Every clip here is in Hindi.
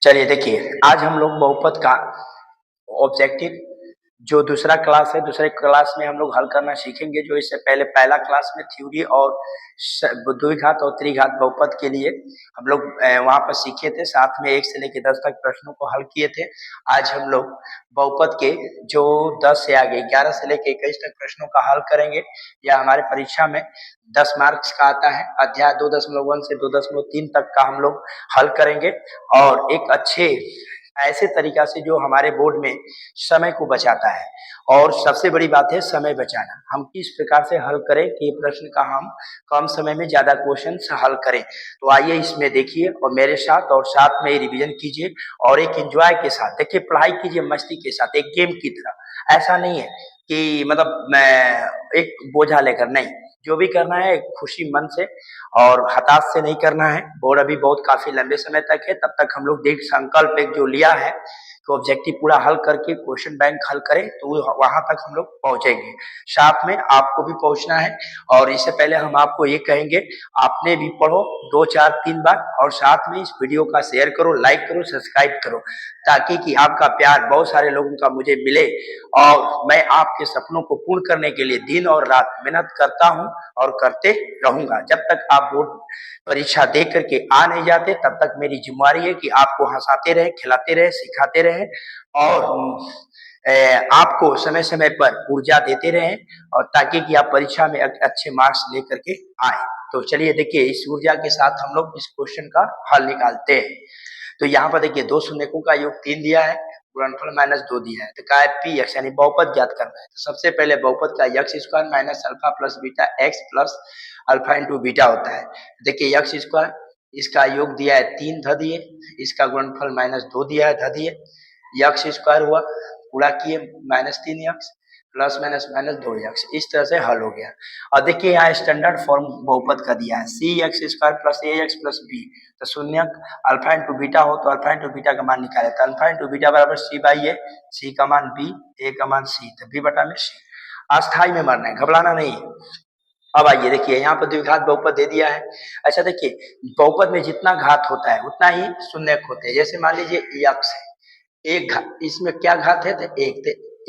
चलिए देखिए, आज हम लोग बहुपद का ऑब्जेक्टिव जो दूसरा क्लास है, दूसरे क्लास में हम लोग हल करना सीखेंगे। जो इससे पहले पहला क्लास में थ्योरी और द्विघात और त्रिघात बहुपद के लिए हम लोग वहाँ पर सीखे थे, साथ में 1 से लेकर 10 तक प्रश्नों को हल किए थे। आज हम लोग बहुपद के जो 10 से आगे 11 से लेकर 21 तक प्रश्नों का हल करेंगे। यह हमारे परीक्षा में 10 मार्क्स का आता है। अध्याय 2.1 से 2.3 तक का हम लोग हल करेंगे और एक अच्छे ऐसे तरीका से जो हमारे बोर्ड में समय को बचाता है। और सबसे बड़ी बात है समय बचाना। हम किस प्रकार से हल करें कि ये प्रश्न का हम कम समय में ज्यादा क्वेश्चन हल करें। तो आइए इसमें देखिए और मेरे साथ और साथ में रिवीजन कीजिए और एक एंजॉय के साथ देखिए, पढ़ाई कीजिए मस्ती के साथ, एक गेम की तरह। ऐसा नहीं है कि मतलब मैं एक बोझा लेकर, नहीं, जो भी करना है एक खुशी मन से और हताश से नहीं करना है। बोर्ड अभी बहुत काफी लंबे समय तक है, तब तक हम लोग देख संकल्प एक जो लिया है तो ऑब्जेक्टिव पूरा हल करके क्वेश्चन बैंक हल करें तो वहां तक हम लोग पहुंचेंगे। साथ में आपको भी पहुंचना है और इससे पहले हम आपको ये कहेंगे, आपने भी पढ़ो 2 4 3 बार और साथ में इस वीडियो का शेयर करो, लाइक करो, सब्सक्राइब करो, ताकि कि आपका प्यार बहुत सारे लोगों का मुझे मिले और मैं आपके सपनों को पूर्ण करने के लिए दिन और रात मेहनत करता हूं और करते रहूंगा। जब तक आप बोर्ड परीक्षा दे करके आ नहीं जाते तब तक मेरी जिम्मेवारी है कि आपको हंसाते रहे, खिलाते रहे, सिखाते रहे और आपको समय समय पर ऊर्जा देते रहे और ताकि कि आप परीक्षा में अच्छे मार्क्स लेकर के आए। तो चलिए देखिए, इस ऊर्जा के साथ हम लोग इस क्वेश्चन का हल निकालते हैं। तो यहाँ पर देखिए, 2 शून्यकों का योग 3 दिया है, गुणनफल -2 दिया है, तो क्या है पी एक्स यानी बहुपद ज्ञात करना है। तो सबसे पहले बहुपद का x square minus alpha plus beta x plus alpha into beta होता है। देखिए एक्स स्क्वायर, इसका योग दिया है 3 ध दिए, इसका गुणनफल -2 दिया है ध दिए, एक्स स्क्वायर हुआ, पूरा किए -3 एक्स प्लस माइनस -2 एक्स, इस तरह से हल हो गया। और देखिए यहाँ स्टैंडर्ड फॉर्म बहुपद का दिया है सी एक्स स्क्वायर प्लस ए एक्स प्लस बी, तो शून्य अल्फा इंटू बीटा हो तो अल्फा इंटू बीटा का मान निकाले, तो अल्फा इंटू बीटा बराबर सी बाई ए, सी का मान बी, ए का मान सी, तो बी बटा में सी। अस्थाई में मरना है, घबराना नहीं। अब आइए देखिए, यहाँ पर द्विघात बहुपद दे दिया है। अच्छा देखिए, बहुपद में जितना घात होता है उतना ही शून्यक होते हैं। जैसे मान लीजिए यक्स है, एक इसमें क्या घात है, तो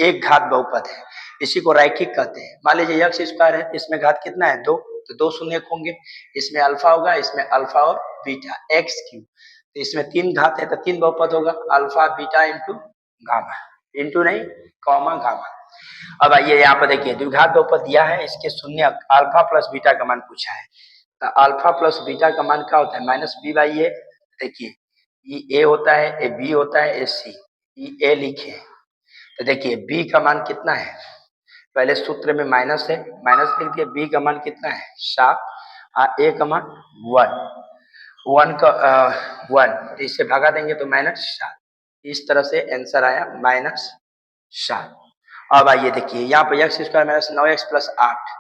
एक घात बहुपद है, इसी को रैखिक कहते हैं। मान लीजिए एक्स स्क्वायर है, इसमें घात कितना है 2, तो 2 शून्यक होंगे, इसमें अल्फा होगा, इसमें अल्फा और बीटा एक्स क्यूब, तो इसमें 3 घात है तो 3 बहुपद होगा, alpha beta into gamma, into नहीं कॉमा गामा। अब आइए यहाँ पर देखिए, द्विघात बहुपद दिया है, इसके शून्यक अल्फा प्लस बीटा का मान पूछा है। तो अल्फा प्लस बीटा का मान क्या होता है, माइनस बी बाई ए। देखिए ये ए होता है, ए बी होता है, ए सी, ये ए लिखे। तो देखिए बी का मान कितना है, पहले सूत्र में माइनस है, माइनस लिख दिया, बी का मान कितना है 7, ए का मान 1, 1 का 1, तो इससे भागा देंगे तो -7, इस तरह से आंसर आया -7। अब आइए देखिए, यहाँ पर x square minus 9x plus 8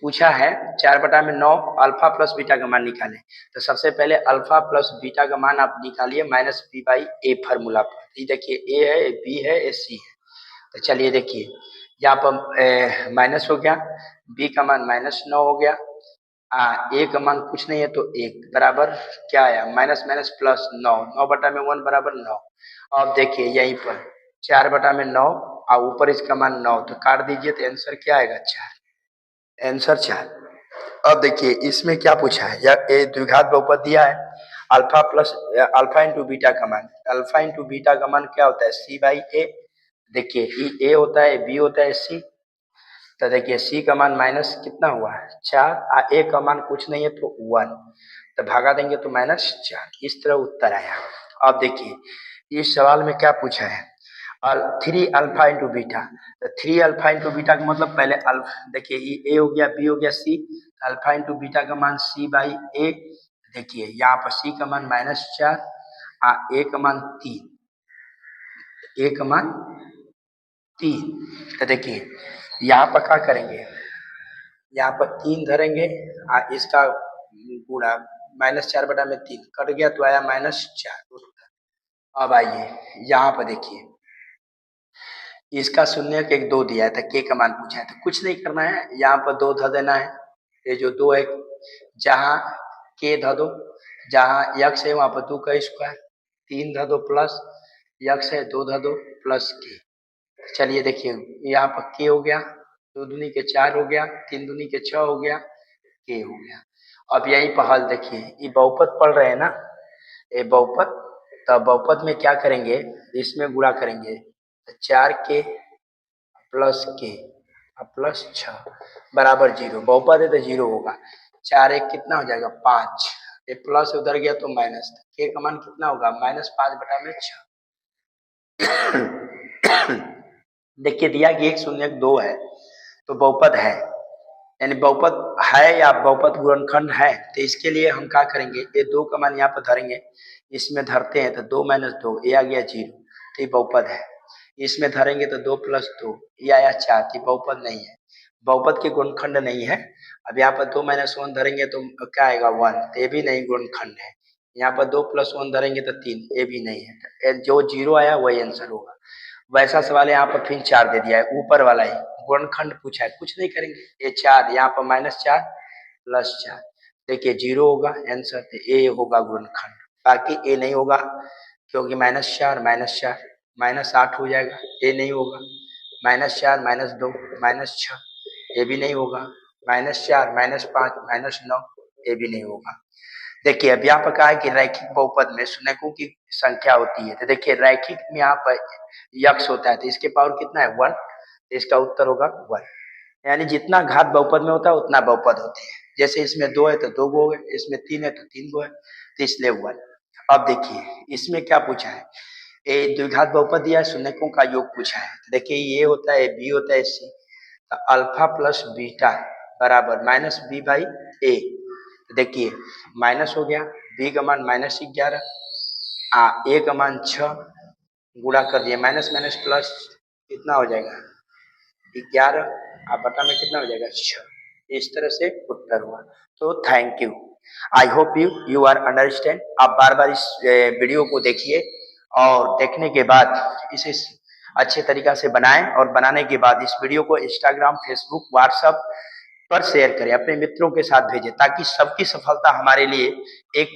पूछा है, 4/9 अल्फा प्लस बीटा का मान निकालें। तो सबसे पहले अल्फा प्लस बीटा का मान आप निकालिए minus B by a formula पर। ये देखिए ए है, ए बी है, ए सी है। तो चलिए देखिए, यहाँ पर माइनस हो गया, बी का मान -9 हो गया, ए का मान कुछ नहीं है तो 1 बराबर क्या आया, माइनस माइनस प्लस 9, 9/1 बराबर 9। अब देखिए यहीं पर 4/9 और ऊपर इसका मान 9, तो काट दीजिए तो आंसर क्या आएगा 4, आंसर 4। अब देखिए इसमें क्या पूछा है, या ए द्विघात बहुपद दिया है, alpha plus alpha into beta का मान, अल्फा इंटू बीटा का मान क्या होता है सी बाई ए। देखिए ए होता है, बी होता है, सी, तो देखिए सी का मान माइनस कितना हुआ 4, ए का मान कुछ नहीं है तो 1, तो भागा देंगे तो -4, इस तरह उत्तर आया। अब देखिए इस सवाल में क्या पूछा है, और 3 अल्फा इंटू बीटा, तो 3 अल्फा इंटू बीटा का मतलब पहले अल्फा, देखिए ये ए हो गया, बी हो गया, सी, अल्फा इंटू बीटा का मान सी बाई ए। देखिए यहाँ पर सी का मान -4, ए का मान 3, ए का मान 3, तो देखिए यहाँ पर क्या करेंगे, यहाँ पर 3 धरेंगे, इसका पूरा -4/3 कट गया तो आया -4। अब आइए यहाँ पर देखिए, इसका शून्य एक 2 दिया है, तो के का मान पूछा है, तो कुछ नहीं करना है, यहाँ पर 2 ध देना है, ये जो 2 है जहाँ के ध दो, जहाँ यक्स है वहां पर 2 का स्क्वायर, 3 धा 2 प्लस यक्स है 2 धा 2 प्लस के। चलिए देखिए यहाँ पर के हो गया, 2 दूनी के 4 हो गया, 3 दूनी के 6 हो गया, के हो गया। अब यही पर हल देखिए, ये बहुपद पढ़ रहे हैं ना, ये बहुपद, तब बहुपद में क्या करेंगे, इसमें गुणा करेंगे 4 के प्लस के प्लस 6 बराबर 0। बहुपद है तो 0 होगा। 4 एक कितना हो जाएगा 5, ये प्लस उधर गया तो माइनस, के का मान कितना होगा -5/6। देखिए दिया कि 1 0 2 है तो बहुपद है, यानी बहुपद है या बहुपद गुणनखंड है, तो इसके लिए हम क्या करेंगे, ये 2 का मान यहाँ पर धरेंगे, इसमें धरते हैं तो 2 - 2 ये आ गया 0, तो ये बहुपद है। इसमें धरेंगे तो 2 + 2 ये आया 4, तो बहुपद नहीं है, बहुपद के गुणनखंड नहीं है। अब यहाँ पर 2 - 1 धरेंगे तो क्या आएगा 1, तो ये भी नहीं गुणनखंड है। यहाँ पर 2 + 1 धरेंगे तो 3, ये भी नहीं है, जो 0 आया वही आंसर होगा। वैसा सवाल यहाँ पर फिर 4 दे दिया है, ऊपर वाला ही गुणनखंड पूछा है, कुछ नहीं करेंगे, ये 4 यहाँ पर -4 + 4, देखिए 0 होगा आंसर, तो ए होगा गुणनखंड, बाकी ए नहीं होगा, क्योंकि -4 -8 हो जाएगा, ए नहीं होगा। -4 -2 -6 ये भी नहीं होगा, -4 -5 -9 ये भी नहीं होगा। देखिए अब यहाँ पर कहा है कि रैखिक बहुपद में शून्यकों की संख्या होती है, तो देखिए रैखिक में यहाँ पर यक्स होता है, तो इसके पावर कितना है 1, तो इसका उत्तर होगा 1। यानी जितना घात बहुपद में होता है उतना बहुपद होते हैं, जैसे इसमें 2 है तो 2 गो है, इसमें 3 है तो 3 गो है, तो इसलिए 1। अब देखिए इसमें क्या पूछा है, ये द्विघात बहुपद दिया है, शून्यकों का योग पूछा है, तो देखिए ये होता है बी होता है सी, तो अल्फा प्लस बीटा बराबर -b/a, देखिए माइनस हो गया, बी का मान -11, ए का मान 6, गुणा कर दिए, माइनस माइनस प्लस कितना हो जाएगा 11, आप बटा में कितना हो जाएगा 6। इस तरह से उत्तर हुआ। तो thank you, I hope you are understand. आप बार बार इस वीडियो को देखिए और देखने के बाद इसे अच्छे तरीका से बनाएं, और बनाने के बाद इस वीडियो को इंस्टाग्राम, फेसबुक, व्हाट्सएप पर शेयर करें, अपने मित्रों के साथ भेजें, ताकि सबकी सफलता हमारे लिए एक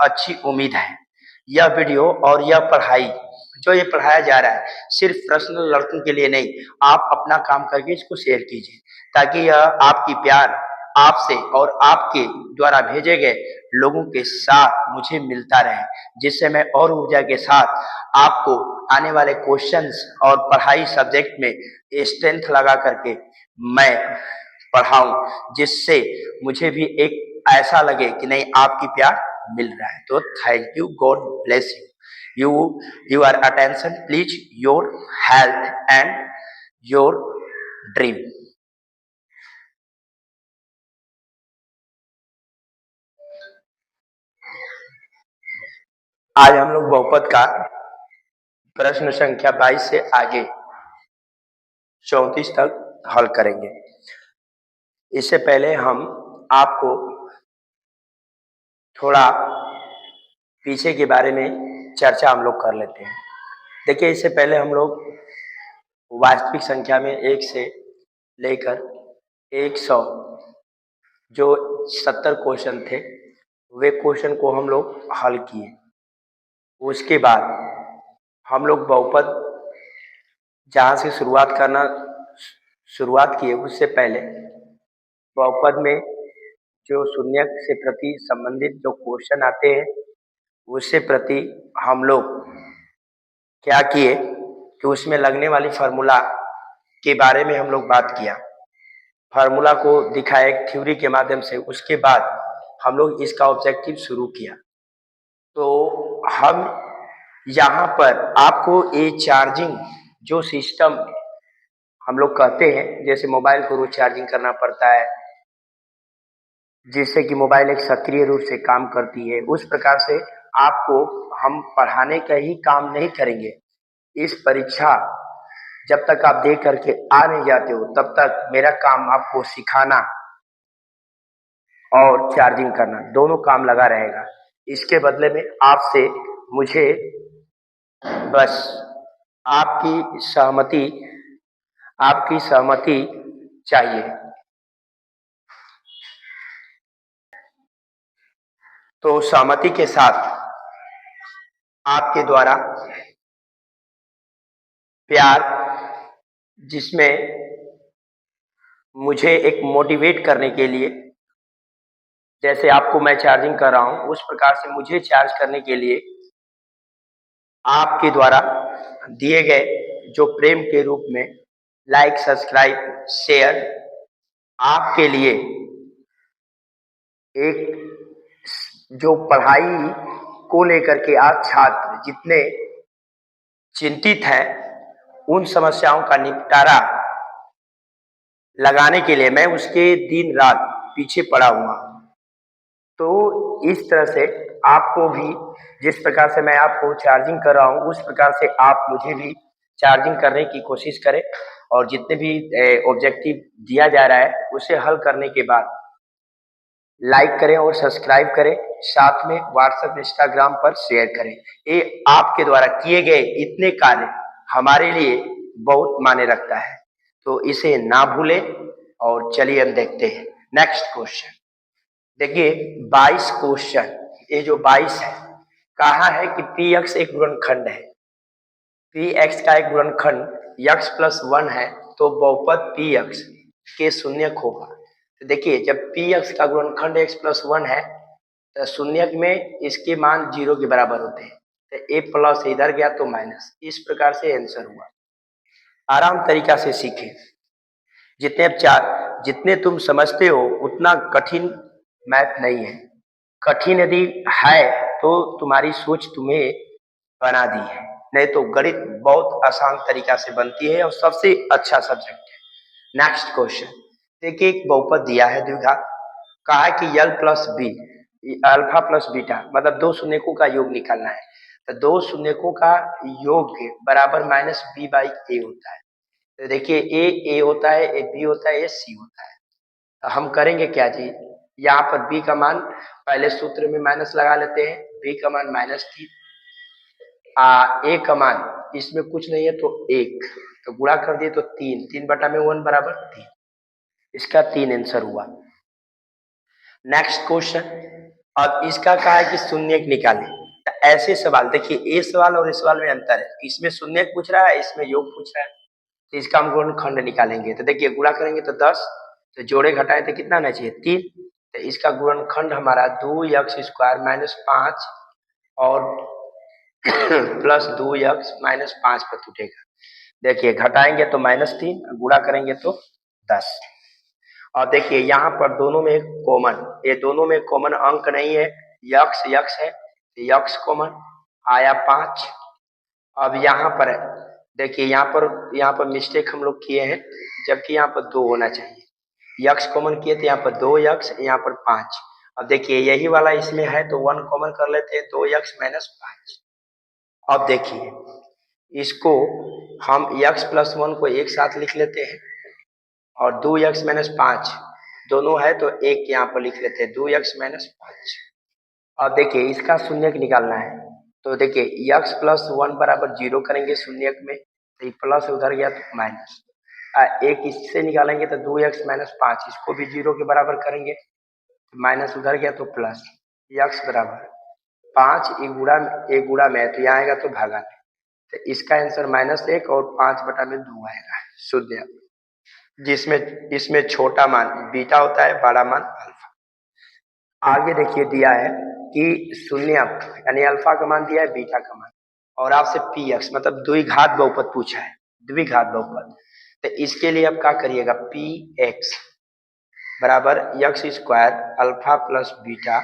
अच्छी उम्मीद है। यह वीडियो और यह पढ़ाई जो ये पढ़ाया जा रहा है सिर्फ पर्सनल लड़कों के लिए नहीं, आप अपना काम करके इसको शेयर कीजिए, ताकि यह आपकी प्यार आपसे और आपके द्वारा भेजे गए लोगों के साथ मुझे मिलता रहे, जिससे मैं और ऊर्जा के साथ आपको आने वाले क्वेश्चंस और पढ़ाई सब्जेक्ट में स्ट्रेंथ लगा करके मैं पढ़ाऊं, जिससे मुझे भी एक ऐसा लगे कि नहीं आपकी प्यार मिल रहा है। तो thank you, God bless you, your attention please, your health and your dream। आज हम लोग बहुपद का प्रश्न संख्या 22 से आगे 34 तक हल करेंगे। इससे पहले हम आपको थोड़ा पीछे के बारे में चर्चा हम लोग कर लेते हैं। देखिए इससे पहले हम लोग वास्तविक संख्या में 1 से लेकर 100 जो 70 क्वेश्चन थे, वे क्वेश्चन को हम लोग हल किए। उसके बाद हम लोग बहुपद जहाँ से शुरुआत किए, उससे पहले बहुपद में जो शून्य से प्रति संबंधित जो क्वेश्चन आते हैं, उससे प्रति हम लोग क्या किए कि उसमें लगने वाली फार्मूला के बारे में हम लोग बात किया, फार्मूला को दिखाया एक थ्योरी के माध्यम से। उसके बाद हम लोग इसका ऑब्जेक्टिव शुरू किया। तो हम यहाँ पर आपको ये चार्जिंग जो सिस्टम हम लोग कहते हैं, जैसे मोबाइल को रोज चार्जिंग करना पड़ता है जिससे कि मोबाइल एक सक्रिय रूप से काम करती है, उस प्रकार से आपको हम पढ़ाने का ही काम नहीं करेंगे। इस परीक्षा जब तक आप दे करके आ नहीं जाते हो, तब तक मेरा काम आपको सिखाना और चार्जिंग करना दोनों काम लगा रहेगा। इसके बदले में आपसे मुझे बस आपकी सहमति चाहिए। तो सहमति के साथ आपके द्वारा प्यार, जिसमें मुझे एक मोटिवेट करने के लिए, जैसे आपको मैं चार्जिंग कर रहा हूं उस प्रकार से मुझे चार्ज करने के लिए आपके द्वारा दिए गए जो प्रेम के रूप में लाइक, सब्सक्राइब, शेयर, आपके लिए एक जो पढ़ाई को लेकर के आज छात्र जितने चिंतित हैं, उन समस्याओं का निपटारा लगाने के लिए मैं उसके दिन रात पीछे पड़ा हुआ। तो इस तरह से आपको भी, जिस प्रकार से मैं आपको चार्जिंग कर रहा हूँ उस प्रकार से आप मुझे भी चार्जिंग करने की कोशिश करें, और जितने भी ऑब्जेक्टिव दिया जा रहा है उसे हल करने के बाद लाइक करें और सब्सक्राइब करें, साथ में व्हाट्सएप, इंस्टाग्राम पर शेयर करें। ये आपके द्वारा किए गए इतने कार्य हमारे लिए बहुत मायने रखता है, तो इसे ना भूलें। और चलिए हम देखते हैं नेक्स्ट क्वेश्चन। देखिए 22 क्वेश्चन, ये जो 22 है, कहा है कि पी एक्स एक गुणनखंड है, पी एक्स का एक गुणनखंड एक्स प्लस 1 है, तो बहुपद पी एक्स के शून्यक होगा। तो देखिए जब पी एक्स का गुणनखंड एक्स प्लस 1 है तो शून्यक में इसके मान 0 के बराबर होते हैं, तो ए प्लस इधर गया तो माइनस, इस प्रकार से आंसर हुआ। आराम तरीका से सीखें, जितने तुम समझते हो उतना कठिन मैथ नहीं है। कठिन यदि है तो तुम्हारी सोच तुम्हें बना दी है, नहीं तो गणित बहुत आसान तरीका से बनती है और सबसे अच्छा सब्जेक्ट है। नेक्स्ट क्वेश्चन देखिए, एक बहुपद दिया है द्विघात, कहा है कि यल plus B, alpha plus beta, मतलब दो शून्यकों का योग निकालना है। तो दो शून्यकों का योग बराबर माइनस बी बाई ए होता है। तो देखिए ए होता है, ए बी होता है, ए सी होता है। तो हम करेंगे क्या जी, यहाँ पर बी का मान पहले सूत्र में माइनस लगा लेते हैं, बी का मान -3, ए का मान इसमें कुछ नहीं है तो 1, तो गुणा कर दिए तो 3, 3/1 बराबर 3, इसका 3 आंसर हुआ। नेक्स्ट क्वेश्चन, अब इसका कहा है कि शून्यक निकालें। तो ऐसे सवाल देखिए, ये सवाल और इस सवाल में अंतर है, इसमें शून्यक पूछ रहा है, इसमें योग पूछ रहा है। तो इसका हम गुणनखंड निकालेंगे, तो देखिए गुणा करेंगे तो 10, तो जोड़े घटाए तो कितना आना चाहिए 3, तो इसका गुणनखंड हमारा 2x² -5 और +2x -5 पर टूटेगा। देखिए घटाएंगे तो -3, गुणा करेंगे तो 10। और देखिए यहाँ पर दोनों में कॉमन, ये दोनों में कॉमन अंक नहीं है, यक्स यक्स है, यक्स कॉमन आया 5। अब यहाँ पर देखिए, यहाँ पर मिस्टेक हम लोग किए हैं, जबकि यहाँ पर 2 होना चाहिए, यक्स कॉमन किए तो यहाँ पर 2 यक्स, यहाँ पर 5। अब देखिए यही वाला इसमें है तो 1 कॉमन कर लेते हैं, 2x -5। अब देखिए इसको हम x प्लस 1 को एक साथ लिख लेते हैं, और 2x -5 दोनों है तो एक यहाँ पर लिख लेते हैं, 2x -5। अब देखिए इसका शून्यक निकालना है, तो देखिए x प्लस 1 बराबर 0 करेंगे शून्यक में, तो ये प्लस उधर गया तो माइनस, एक इससे निकालेंगे तो 2x -5, इसको भी 0 के बराबर करेंगे, माइनस उधर गया तो प्लस, x बराबर 5, एक गुणा में है तो यहाँ आएगा तो भागा में, तो इसका आंसर -1 और 5/2 आएगा शून्य, जिसमें इसमें छोटा मान बीटा होता है, बड़ा मान अल्फा। आगे देखिए दिया है कि शून्यक यानी अल्फा का मान दिया है, बीटा का मान, और आपसे पी एक्स मतलब द्विघात बहुपद पूछा है, द्विघात बहुपद। तो इसके लिए आप क्या करिएगा, पी एक्स बराबर x² alpha plus beta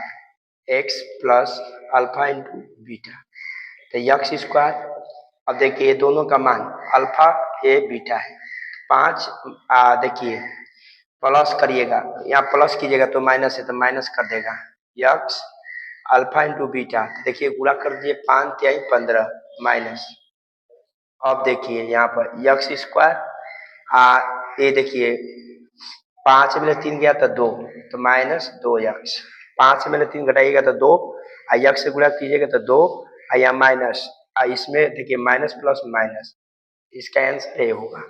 x plus alpha into beta, तो x²। अब देखिए ये दोनों का मान अल्फा ए बीटा है, 5, देखिए प्लस करिएगा, यहाँ प्लस कीजिएगा तो माइनस है तो माइनस कर देगा, x अल्फा इंटू बीटा, देखिए गुणा कर दिए 5 × 15 माइनस। अब देखिए यहाँ पर x², ये देखिए 5 में 3 गया तो 2, तो -2x, 5 में 3 घटाइएगा तो 2, x से गुणा कीजिएगा तो 2, या माइनस, इसमें देखिए माइनस प्लस माइनस, इसका आंसर ये होगा।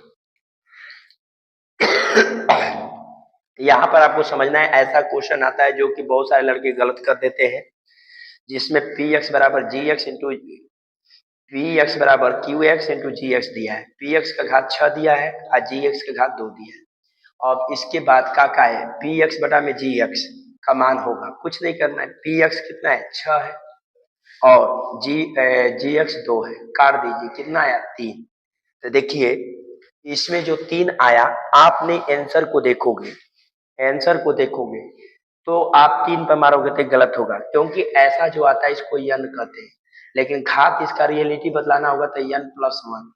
यहाँ पर आपको समझना है, ऐसा क्वेश्चन आता है जो कि बहुत सारे लड़के गलत कर देते हैं, जिसमें पी एक्स बराबर जी एक्स इंटू पी एक्स बराबर क्यू एक्स इंटू जी एक्स दिया है, पी एक्स का घात 6 दिया है और जी एक्स का घात 2 दिया है। अब इसके बाद का है पी एक्स बटा में जी एक्स का मान होगा, कुछ नहीं करना है, पी एक्स कितना है 6 है और जी एक्स 2 है, काट दीजिए, कितना आया 3। तो देखिए इसमें जो 3 आया, आपने आंसर को देखोगे, आंसर को देखोगे तो आप 3 पर मारोगे तो गलत होगा, क्योंकि ऐसा जो आता है इसको यन कहते हैं, लेकिन घात इसका रियलिटी बतलाना होगा तो यन प्लस 1,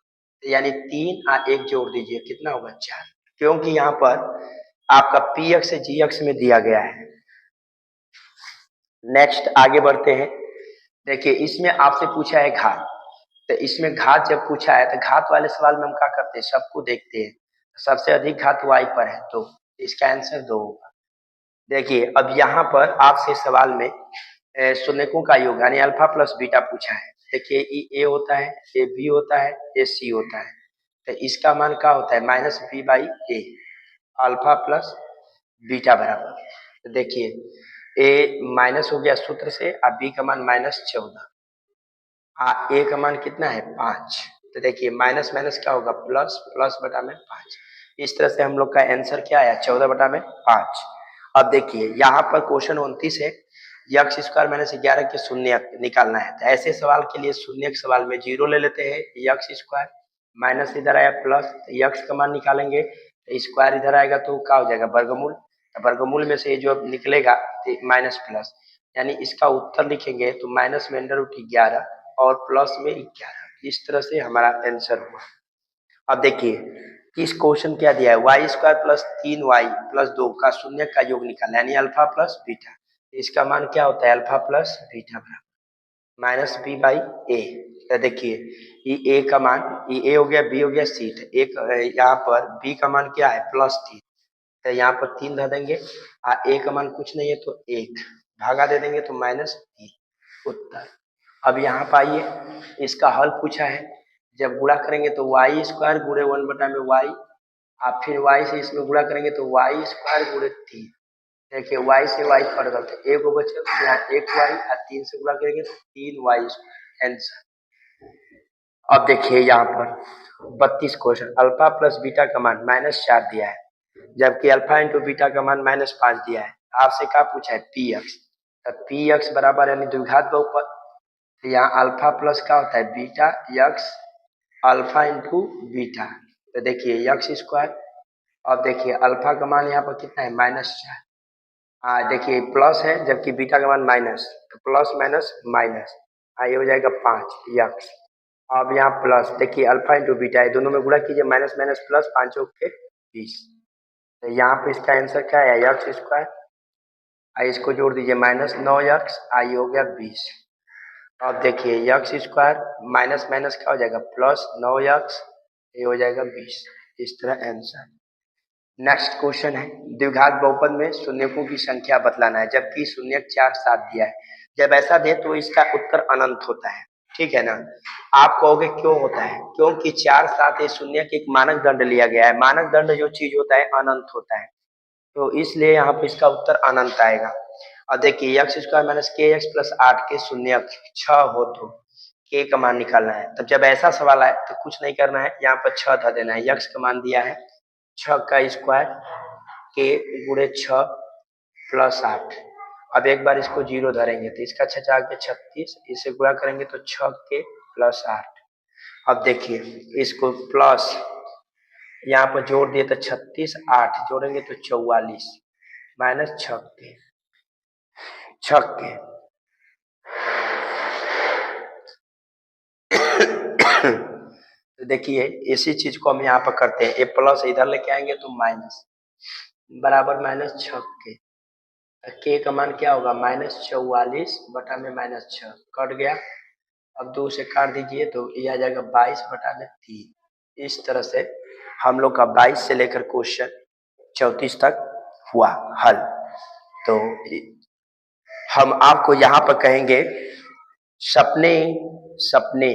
यानी 3 और 1 जोड़ दीजिए, कितना होगा 4, क्योंकि यहाँ पर आपका पी एक्स जी एक्स में दिया गया है। नेक्स्ट आगे बढ़ते हैं। देखिए इसमें आपसे पूछा है घात, तो इसमें घात जब पूछा है तो घात वाले सवाल में हम क्या करते हैं, सबको देखते हैं, सबसे अधिक घात y पर है तो इसका आंसर 2 होगा। देखिए अब यहाँ पर आपसे सवाल में शून्यकों का योग यानी अल्फा प्लस बीटा पूछा है। देखिए ए होता है, ए बी होता है, ए सी होता है, तो इसका मान क्या होता है minus B by a, alpha plus beta बराबर। तो देखिए ए माइनस हो गया सूत्र से, अब बी का मान -14, ए का मान कितना है 5, तो देखिए माइनस माइनस क्या होगा प्लस, प्लस बटा में 5। इस तरह से हम लोग का आंसर क्या आया 14 बटा में 5। अब देखिए यहाँ पर क्वेश्चन 29 है, यक्स स्क्वायर माइनस 11 के शून्य निकालना है, तो ऐसे सवाल के लिए शून्य के सवाल में 0 ले लेते हैं, यक्स स्क्वायर माइनस इधर आया प्लस, तो यक्स का मान निकालेंगे तो स्क्वायर इधर आएगा तो क्या हो जाएगा वर्गमूल, तो वर्गमूल में से जो निकलेगा माइनस प्लस, यानी इसका उत्तर लिखेंगे तो माइनस में अंडर रूट 11 और प्लस में 11, इस तरह से हमारा आंसर हुआ। अब देखिए इस क्वेश्चन क्या दिया है, Y square plus 3y plus 2 का शून्य का योग निकालना यानी अल्फा प्लस बीटा, इसका मान क्या होता है अल्फा प्लस बीटा बराबर माइनस बी बाई ए। तो देखिए ये ए का मान, ये ए हो गया, बी हो गया, सी, एक यहाँ पर बी का मान क्या है +3, तो यहाँ पर 3 धर देंगे, ए का मान कुछ नहीं है तो 1 भागा दे देंगे तो -3 उत्तर। अब यहाँ पर आइए इसका हल पूछा है, जब गुणा करेंगे तो वाई स्क्वायर गुणे 1 बटा में वाई, आप फिर वाई से इसमें गुणा करेंगे तो वाई स्क्वायर गुणे 3, देखिए वाई से वाई कट गया तो एक को बचे, यहाँ 1 वाई और 3 से गुणा करेंगे तो 3 वाई स्क्वायर आंसर। अब देखिए यहाँ पर 32 क्वेश्चन, अल्फा प्लस बीटा का मान -4 दिया है, जबकि अल्फा इंटू बीटा का मान -5 दिया है, आपसे क्या पूछा है पी एक्स, तो पी एक्स बराबर यानी द्विघात बहुपद, तो यहाँ अल्फा प्लस क्या होता है beta x alpha into beta, तो देखिए यक्स स्क्वायर, अब देखिए अल्फा का मान यहाँ पर कितना है -4, देखिए प्लस है जबकि बीटा का मान माइनस, तो प्लस माइनस माइनस, ये हो जाएगा 5 यक्स। अब यहाँ प्लस देखिए अल्फा इंटू बीटा है, दोनों में गुणा कीजिए, माइनस माइनस प्लस, 5 चौक के 20, तो यहाँ पे इसका आंसर क्या है यक्स स्क्वायर, इसको जोड़ दीजिए -9 यक्स, ये हो गया 20। अब देखिए यक्स स्क्वायर माइनस माइनस क्या हो जाएगा +9 यक्स, ये हो जाएगा 20, इस तरह आंसर। नेक्स्ट क्वेश्चन है, द्विघात बहुपद में शून्यकों की संख्या बतलाना है, जबकि शून्य 4 7 दिया है, जब ऐसा दे तो इसका उत्तर अनंत होता है, ठीक है ना। आप कहोगे क्यों होता है, क्योंकि 4 7 ये शून्य के एक मानक दंड लिया गया है, मानक दंड जो चीज होता है अनंत होता है, तो इसलिए यहाँ पे इसका उत्तर अनंत आएगा। और देखिए एक्स स्क्वायर माइनस के एक्स प्लस 8 के शून्य 6 हो तो के का मान निकालना है, तब जब ऐसा सवाल आए तो कुछ नहीं करना है, यहाँ पर 6 धर देना है, यक्स का मान दिया है 6 का स्क्वायर के गुणे 6 प्लस 8, अब एक बार इसको 0 धरेंगे तो इसका 6 आगे 36, इसे गुणा करेंगे तो 6 के प्लस 8, अब देखिए इसको प्लस यहाँ पर जोड़ दिए तो 36, 8 जोड़ेंगे तो 44 माइनस 6 के तो देखिए इसी चीज को हम यहाँ पर करते हैं, ए प्लस इधर लेके आएंगे तो माइनस बराबर -6 के का मान क्या होगा -44 बटा में -6 कट गया, अब 2 से काट दीजिए तो ये आ जाएगा 22 बटा में 3, इस तरह से हम लोग का 22 से लेकर क्वेश्चन 34 तक हुआ हल। तो हम आपको यहाँ पर कहेंगे सपने सपने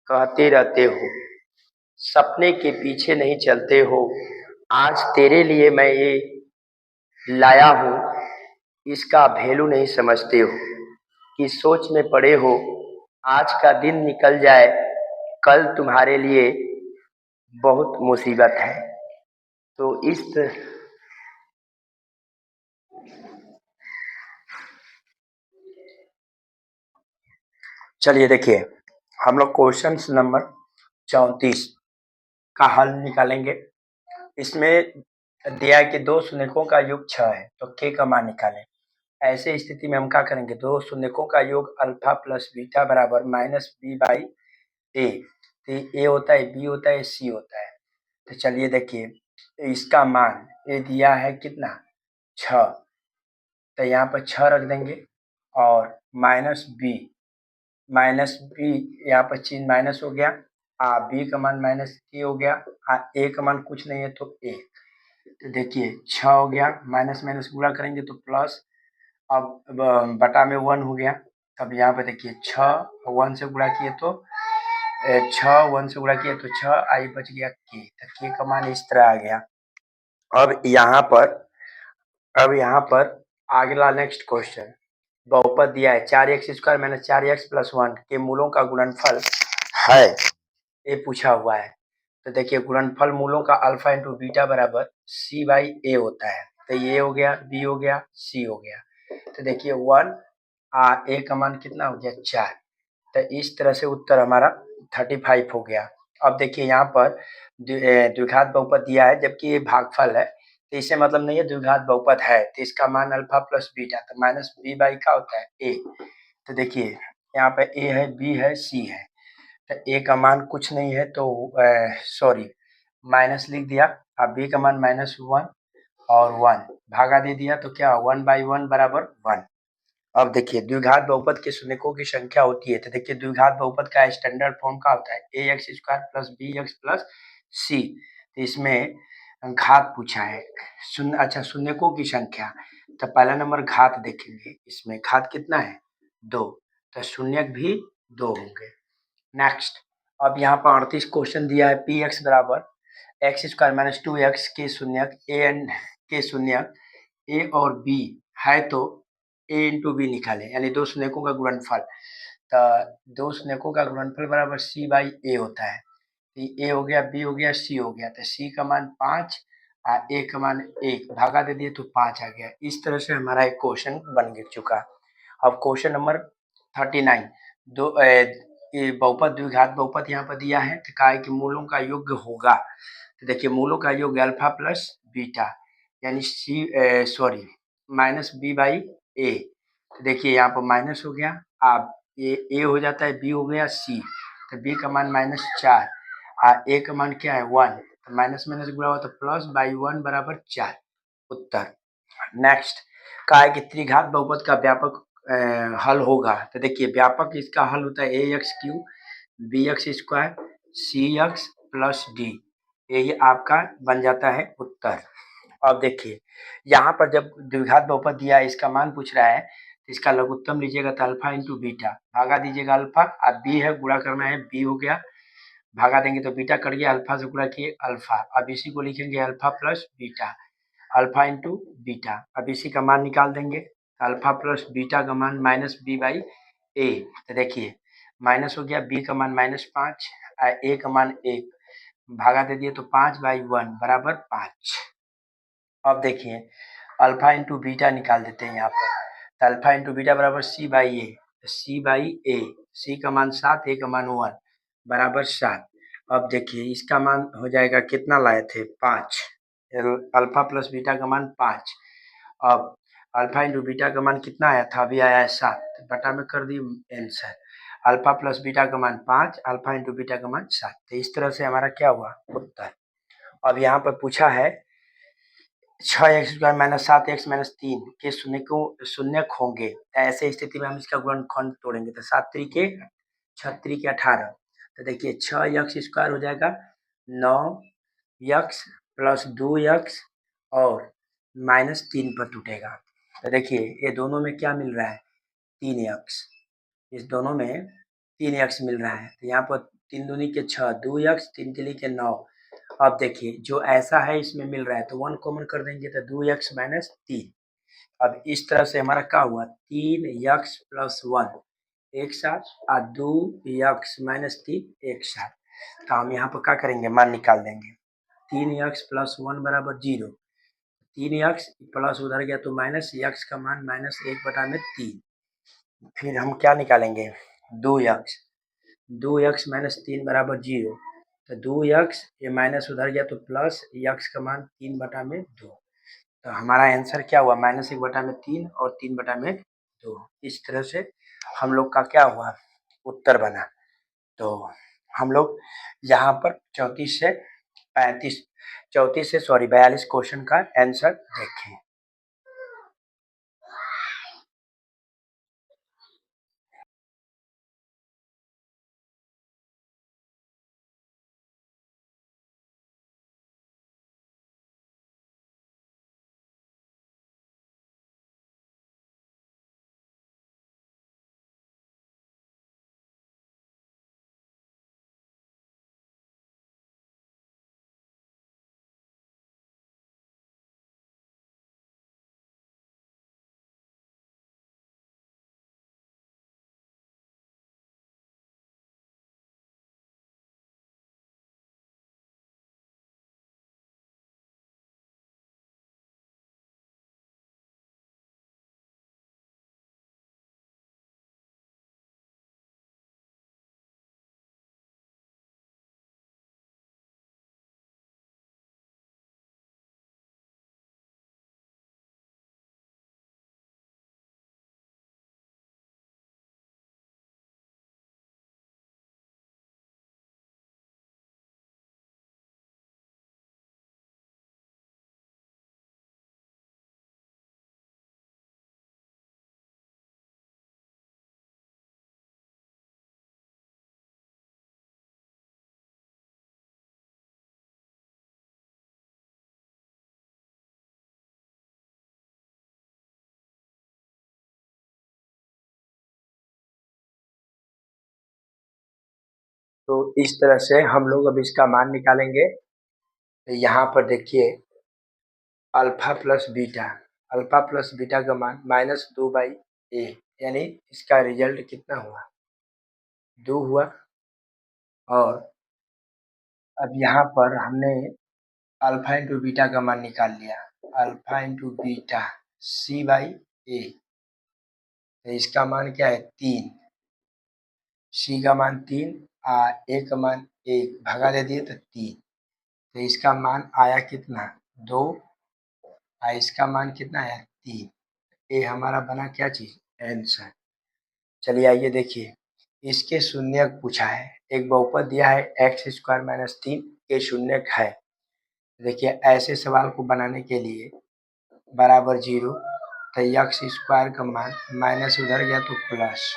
कहते रहते हो, सपने के पीछे नहीं चलते हो, आज तेरे लिए मैं ये लाया हूँ, इसका वैल्यू नहीं समझते हो, कि सोच में पड़े हो आज का दिन निकल जाए कल तुम्हारे लिए बहुत मुसीबत है। तो इस चलिए देखिए, हम लोग क्वेश्चन नंबर 34 का हल निकालेंगे। इसमें दिया है कि दो शून्यकों का योग 6 है, तो k का मान निकालें। ऐसे स्थिति में हम क्या करेंगे, दो शून्यकों का योग अल्फा प्लस बीटा बराबर माइनस बी बाई ए। तो ए होता है, बी होता है, सी होता है। तो चलिए देखिए, इसका मान ये दिया है कितना, 6, तो यहाँ पर 6 रख देंगे और माइनस बी यहाँ पर चीज माइनस हो गया, बी का मान माइनस ए हो गया, ए का मान कुछ नहीं है तो ए। तो देखिए 6 हो गया, माइनस माइनस गुणा करेंगे तो प्लस, अब बटा में 1 हो गया। अब यहाँ पे देखिए 6 1 से गुणा किए तो 6 1 से गुणा किए तो 6, आई बच गया के, तो के का मान इस तरह आ गया। अब यहाँ पर अगला नेक्स्ट क्वेश्चन, बहुपद दिया है 4x square minus 4x plus 1 के मूलों का गुणनफल है, ये पूछा हुआ है। तो देखिए गुणनफल मूलों का अल्फा इंटू बीटा बराबर सी बाई ए होता है। तो ये हो गया, बी हो गया, सी हो गया। तो देखिए 1 ए का मान कितना हो गया 4। तो इस तरह से उत्तर हमारा 35 हो गया। अब देखिए यहाँ पर द्विघात बहुपद दिया है, जबकि ये भागफल है, तो इससे मतलब नहीं है द्विघात बहुपद है, तो इसका मान अल्फा प्लस बीटा, तो माइनस बी बाई का होता है ए। तो देखिए यहाँ पे ए है, बी है, सी है, तो ए का मान कुछ नहीं है तो सॉरी माइनस लिख दिया, अब बी का मान -1 और 1 भागा दे दिया, तो क्या 1/1 बराबर 1। अब देखिए द्विघात बहुपद के शून्यकों की संख्या होती है, तो देखिए द्विघात बहुपद का स्टैंडर्ड फॉर्म का होता है ax square plus B X plus C. तो इसमें घात पूछा है, शून्यकों की संख्या, तो पहला नंबर घात देखेंगे, इसमें घात कितना है 2, तो शून्यक भी 2 होंगे। नेक्स्ट, अब यहाँ पर 38 क्वेश्चन दिया है, पी एक्स बराबर एक्स स्क्वायर माइनस 2x के शून्यक ए एन के शून्यक ए और बी है, तो ए इंटू बी निकालें, यानी दो शून्यकों का गुणनफल। तो दो शून्यकों का गुणनफल बराबर सी बाई ए होता है। ए हो गया, बी हो गया, सी हो गया, तो सी का मान 5 और ए का मान 1 भागा दे दिए तो 5 आ गया। इस तरह से हमारा एक क्वेश्चन बन चुका। अब क्वेश्चन नंबर 39, दो ये बहुपद द्विघात बहुपद यहाँ पर दिया है, तो कहा है कि मूलों का योग होगा। तो देखिए मूलों का योग अल्फा प्लस बीटा, यानी माइनस बी बाई ए। तो देखिए यहाँ पर माइनस हो गया, अब ये ए हो जाता है, बी हो गया, सी, तो बी का मान -4 और ए का मान क्या है 1, तो माइनस माइनस गुणा हुआ तो प्लस बाई 1 बराबर 4 उत्तर। नेक्स्ट, कहा है कि त्रिघात बहुपद का व्यापक हल होगा। तो देखिए व्यापक इसका हल होता है A X cube B X square C X plus D, यही आपका बन जाता है उत्तर। अब देखिए यहाँ पर जब द्विघात बहुपद दिया है, इसका मान पूछ रहा है, तो इसका लघुत्तम लीजिएगा तो अल्फा इंटू बीटा, भागा दीजिएगा अल्फा, अब बी है गुणा करना है, बी हो गया, भागा देंगे तो बीटा कट गया, अल्फा से गुणा किए अल्फा, अब इसी को लिखेंगे alpha plus beta, alpha into beta, अब इसी का मान निकाल देंगे, अल्फा प्लस बीटा का मान माइनस बी बाई ए। तो देखिए माइनस हो गया, बी का मान -5 ए का मान 1 भागा दे दिए तो 5/1 बराबर 5। अब देखिए अल्फा इंटू बीटा निकाल देते हैं यहाँ पर, तो अल्फा इंटू बीटा बराबर सी बाई ए, सी बाई ए, सी का मान 7 ए का मान 1 बराबर 7। अब देखिए इसका मान हो जाएगा, कितना लाए थे 5, अल्फा प्लस बीटा का मान 5। अब अल्फा इंटू बीटा का मान कितना आया था, अभी आया है 7, बटा में कर the answer, alpha plus beta का मान 5, अल्फा इंटू बीटा का मान 7। तो इस तरह से हमारा क्या हुआ उत्तर। अब यहाँ पर पूछा है 6x square minus 7x minus 3 के शून्यक होंगे, तो ऐसे स्थिति में हम इसका गुणनखंड तोड़ेंगे, तो 7 त्रिके 18। तो देखिए 6x स्क्वायर हो जाएगा 9x प्लस 2x और -3 पर टूटेगा। तो देखिए ये दोनों में क्या मिल रहा है 3x, इस दोनों में 3x मिल रहा है, तो यहाँ पर 3 दूनी के 6, 2x 3 के लिए के 9। अब देखिए जो ऐसा है इसमें मिल रहा है, तो 1 कॉमन कर देंगे तो 2x माइनस 3। अब इस तरह से हमारा क्या हुआ 3x प्लस 1, एक साथ और 2x माइनस 3 एक साथ। तो हम यहाँ पर क्या करेंगे, मान निकाल देंगे। 3x प्लस 1 बराबर 0। 3x प्लस उधर गया तो माइनस, x का मान माइनस 1/3। फिर हम क्या निकालेंगे, 2x। 2x माइनस 3 बराबर 0। तो 2x ये माइनस उधर गया तो प्लस, x का मान 3/2। तो हमारा आंसर क्या हुआ, -1/3 और 3/2। इस तरह से हम लोग का क्या हुआ, उत्तर बना। तो हम लोग यहाँ पर 42 क्वेश्चन का आंसर देखें। तो इस तरह से हम लोग अब इसका मान निकालेंगे। यहाँ पर देखिए, अल्फा प्लस बीटा का मान -2/a, यानी इसका रिजल्ट कितना हुआ, 2 हुआ। और अब यहाँ पर हमने अल्फा इंटू बीटा का मान निकाल लिया, अल्फा इंटू बीटा c/a। तो इसका मान क्या है, 3। c का मान 3, a का मान 1, भगा दे दिए तो 3। तो इसका मान आया कितना, 2, और इसका मान कितना आया, 3। ये हमारा बना क्या चीज, आंसर। चलिए आइए देखिए, इसके शून्यक पूछा है। एक बहुपद दिया है x² - 3 के शून्यक है। देखिए ऐसे सवाल को बनाने के लिए बराबर 0, तो x² का मान माइनस उधर गया तो प्लस।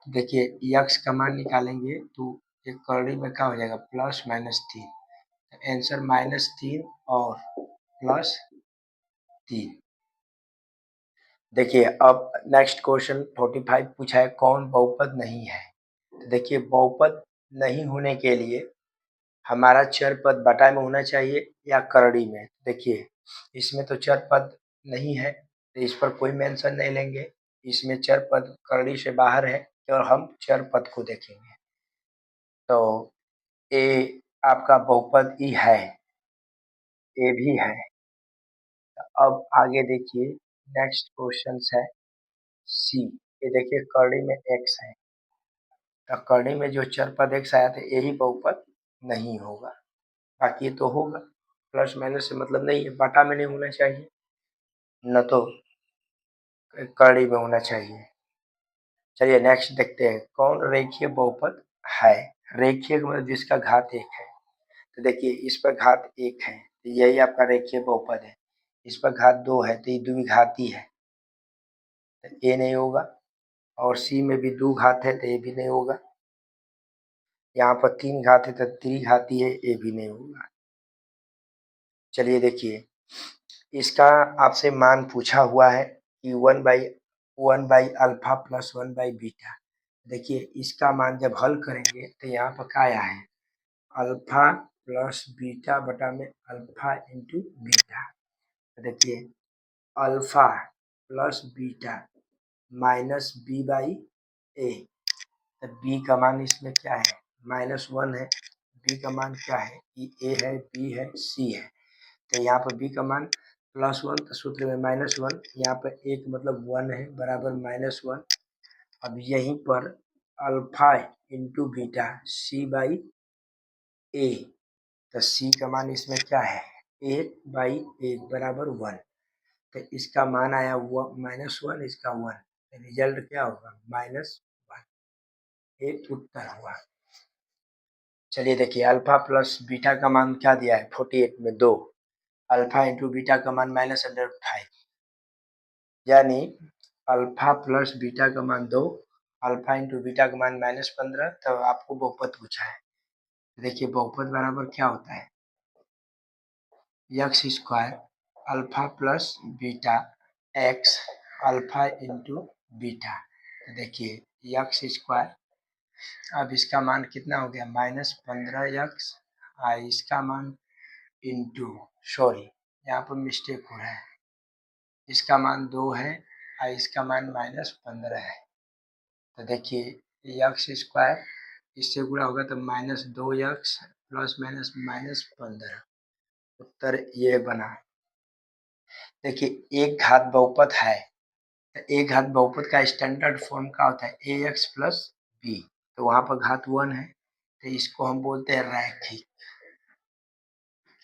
देखिए x का मान निकालेंगे तो एक करड़ी में क्या हो जाएगा, +-3। आंसर -3 और +3। देखिए अब नेक्स्ट क्वेश्चन 45 पूछा है, कौन बहुपद नहीं है। तो देखिए बहुपद नहीं होने के लिए हमारा चर पद बटा में होना चाहिए या करड़ी में। देखिए इसमें तो चर पद नहीं है, तो इस पर कोई मेंशन नहीं लेंगे। इसमें चर पद करड़ी से बाहर है, तो हम चर पद को देखेंगे। तो ए आपका बहुपद ही है, ए भी है। अब आगे देखिए, नेक्स्ट क्वेश्चन है सी। ये देखिए करड़ी में x है, तो करड़ी में जो चर पद x आया था यही बहुपद नहीं होगा, बाकी तो होगा। प्लस माइनस से मतलब नहीं है, बाटा में नहीं होना चाहिए, न तो करड़ी में होना चाहिए। चलिए नेक्स्ट देखते हैं, कौन रेखीय बहुपद है। रेखीय मतलब जिसका घात 1 है। तो देखिए इस पर घात 1 है, तो यही आपका रेखीय बहुपद है। इस पर घात 2 है, तो ये द्विघाती है, तो ये नहीं होगा। और सी में भी 2 घात है, तो ये भी नहीं होगा। यहाँ पर 3 घात है, तो त्रिघाती है, ये भी नहीं होगा। चलिए देखिए, इसका आपसे मान पूछा हुआ है कि 1/1 अल्फा प्लस 1 बीटा। देखिए इसका मान जब हल करेंगे तो यहाँ पर क्या आया है, अल्फा प्लस बीटा बटा में अल्फा इंटू बीटा। देखिए alpha plus beta minus b/a ए। तो बी का मान इसमें क्या है, -1 है। बी का मान क्या है, ए है, बी है, सी है। तो यहाँ पर बी का मान +1, तो सूत्र में -1, यहाँ पर एक मतलब 1 है बराबर -1। अब यहीं पर अल्फा इंटू बीटा C/A, तो सी का मान इसमें क्या है, 8/8 बराबर 1। तो इसका मान आया हुआ -1, इसका 1, रिजल्ट क्या होगा -1। एक उत्तर हुआ। चलिए देखिए, अल्फा प्लस बीटा का मान क्या दिया है 48 में 2, अल्फा इंटू बीटा का मान -5, यानी अल्फा प्लस बीटा का मान 2, अल्फा इंटू बीटा का मान -15। तो आपको बहुपद पूछा है। देखिए बहुपद बराबर क्या होता है, x² alpha plus beta x alpha into beta. तो देखिए x², अब इसका मान कितना हो गया -15x, इसका मान इंटू, सॉरी यहाँ पर मिस्टेक हो रहा है, इसका मान 2 है और इसका मान -15 है। तो देखिए x², इससे गुणा होगा तो -2x प्लस -15, उत्तर ये बना। देखिए एक घात बहुपद है, तो एक घात बहुपद का स्टैंडर्ड फॉर्म क्या होता है, ax प्लस बी। तो वहाँ पर घात 1 है, तो इसको हम बोलते हैं रैखिक।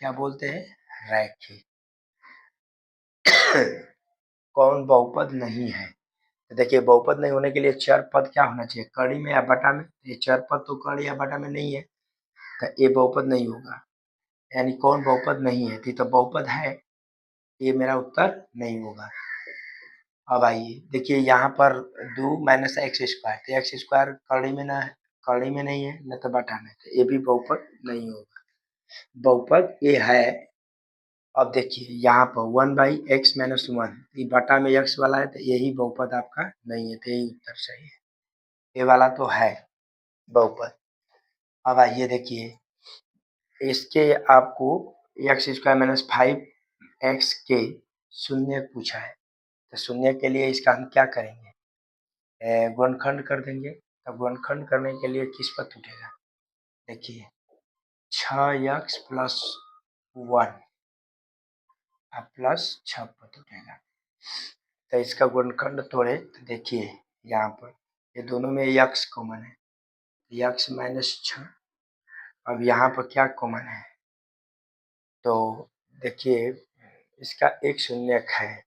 क्या बोलते हैं, रैखिक। कौन बहुपद नहीं है, तो देखिए बहुपद नहीं होने के लिए चर पद क्या होना चाहिए, कड़ी में या बटा में। ये चर पद तो कड़ी या बटा में नहीं है, तो ये बहुपद नहीं होगा। यानी कौन बहुपद नहीं है, तो बहुपद है, ये मेरा उत्तर नहीं होगा। अब आइए देखिए यहाँ पर 2 - x², तो x² कड़ी में ना है, कड़ी में नहीं है न तो बटा में, तो ये भी बहुपद नहीं होगा। बहुपद ये है। अब देखिए यहाँ पर 1/x - 1, ये बटा में x वाला है, तो यही बहुपद आपका नहीं है, तो यही उत्तर सही है। ये वाला तो है बहुपद। अब आइए देखिए, इसके आपको x² - 5x के शून्य पूछा है। तो शून्य के लिए इसका हम क्या करेंगे, गुणनखंड कर देंगे। तो गुणनखंड करने के लिए किस पद उठेगा, देखिए 6x प्लस 1 प्लस 6 पद उठेगा। तो इसका गुणनखंड तोड़े तो देखिए यहाँ पर ये दोनों में x कॉमन है, x - 6। अब यहाँ पर क्या कॉमन है, तो देखिए इसका एक शून्य है,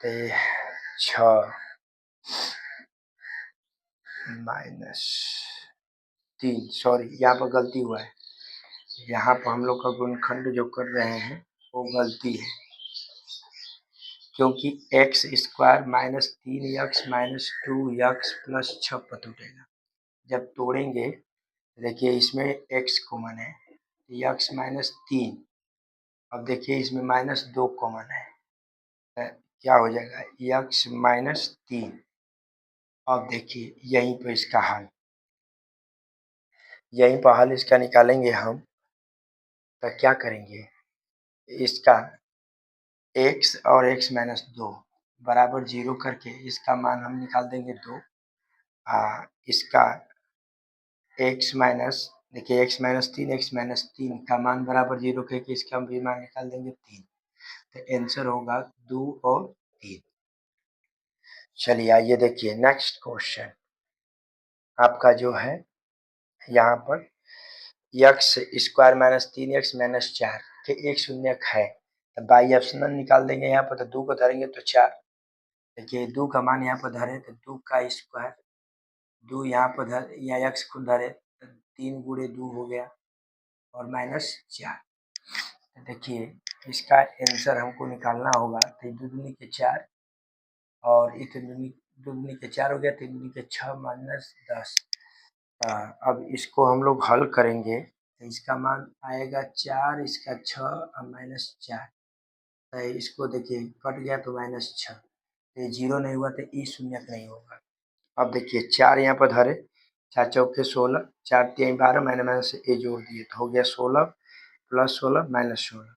तो 6 -3, सॉरी यहाँ पर गलती हुआ है, यहाँ पर हम लोग का गुणनखंड जो कर रहे हैं वो गलती है, क्योंकि x² -3x -2x प्लस 6 पद उठेगा। जब तोड़ेंगे देखिए इसमें x कॉमन है, x -3। अब देखिए इसमें -2 कॉमन है, क्या हो जाएगा x -3। अब देखिए यहीं पर इसका हल, यहीं पर हल इसका निकालेंगे हम। तो क्या करेंगे, इसका x और x - 2 बराबर 0 करके इसका मान हम निकाल देंगे 2। इसका x माइनस, देखिए x -3 का मान बराबर 0 करके इसका भी मान निकाल देंगे 3। तो आंसर होगा 2 और 3। चलिए आइए देखिए नेक्स्ट क्वेश्चन आपका जो है यहाँ पर x² -3x -4 के एक शून्य है, तो बाई ऑप्शनल निकाल देंगे। यहाँ पर तो 2 को धरेंगे तो 4, देखिए 2 का मान यहाँ पर धरे तो 2 का स्क्वायर, 2 यहाँ पर धर, यहाँ x को धरे तो 3 गुणे 2 हो गया और -4। तो देखिए इसका आंसर हमको निकालना होगा, तो 2 दूनी के 4 और 2 दूनी के 4 हो गया, 3 दूनी के 6 -10। अब इसको हम लोग हल करेंगे तो इसका मान आएगा 4, इसका 6 और -4। तो इसको देखिए कट गया तो -6, तो 0 नहीं हुआ तो ई शून्य नहीं होगा। अब देखिए 4 यहाँ पर धरे, 4 चौके 16, 4 3 12 मैंने से ए जोड़ दिए तो हो गया 16 प्लस 16 -16,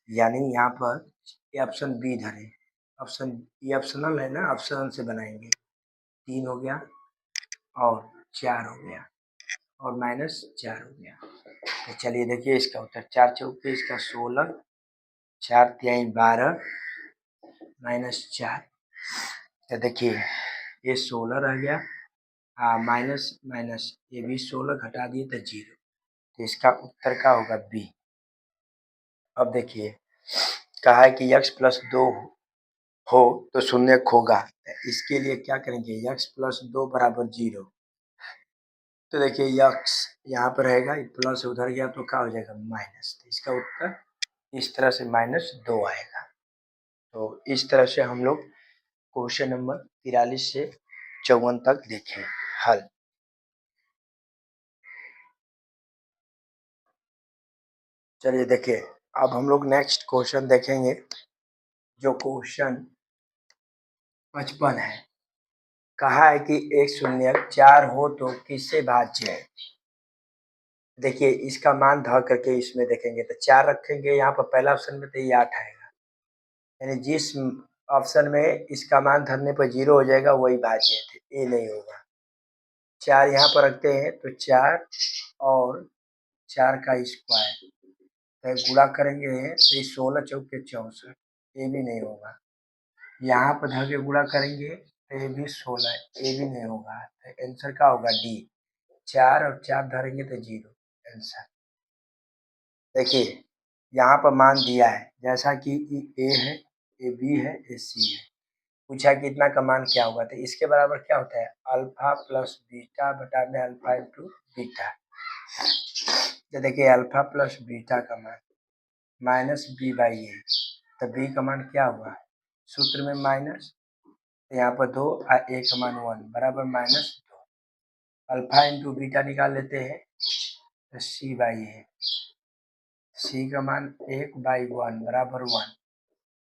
यानी यहाँ पर ये ऑप्शन बी धरे। ऑप्शन ये ऑप्शनल है ना, ऑप्शन से बनाएंगे। 3 हो गया और 4 हो गया और -4 हो गया। तो चलिए देखिए इसका उत्तर 4 चौके इसका 16, 4 तिहाई 12 -4। तो देखिए ये 16 रह गया, माइनस माइनस ये भी 16 घटा दिए तो 0। तो इसका उत्तर क्या होगा? बी। अब देखिए कहा है कि x+2 हो तो शून्य होगा, इसके लिए क्या करेंगे? x+2 बराबर 0। तो देखिए x यहाँ पर रहेगा, प्लस उधर गया तो क्या हो जाएगा? माइनस। तो इसका उत्तर इस तरह से -2 आएगा। तो इस तरह से हम लोग क्वेश्चन नंबर 43 से 54 तक देखें हल। चलिए देखिए अब हम लोग नेक्स्ट क्वेश्चन देखेंगे, जो क्वेश्चन 55 है। कहा है कि एक शून्यक 4 हो तो किससे भाज्य है? देखिए इसका मान धर करके इसमें देखेंगे तो 4 रखेंगे यहाँ पर पहला ऑप्शन में, तो ये 8 आएगा। यानी जिस ऑप्शन में इसका मान धरने पर 0 हो जाएगा वही भाज्य है, ये नहीं होगा। 4 यहाँ पर रखते हैं तो 4 और 4 का स्क्वायर, तो गुणा करेंगे तो 16 चौके 64, ये भी नहीं होगा। यहाँ पर धर के गुणा करेंगे तो ये भी 16, ये भी नहीं होगा। तो आंसर क्या होगा? डी। 4 और 4 धरेंगे तो 0 आंसर। देखिए यहाँ पर मान दिया है जैसा कि ए है, ए बी है, ए सी है। पूछा कि इतना का मान क्या होगा? तो इसके बराबर क्या होता है? अल्फा प्लस बीटा बटा में अल्फा इंटू बीटा। तो देखिए अल्फा प्लस बीटा का मान -b/a, तो b का मान क्या हुआ? सूत्र में माइनस, तो यहाँ पर 2 और a का मान 1 बराबर -2। अल्फा इंटू बीटा निकाल लेते हैं तो c/a, c का मान 1/1 बराबर 1।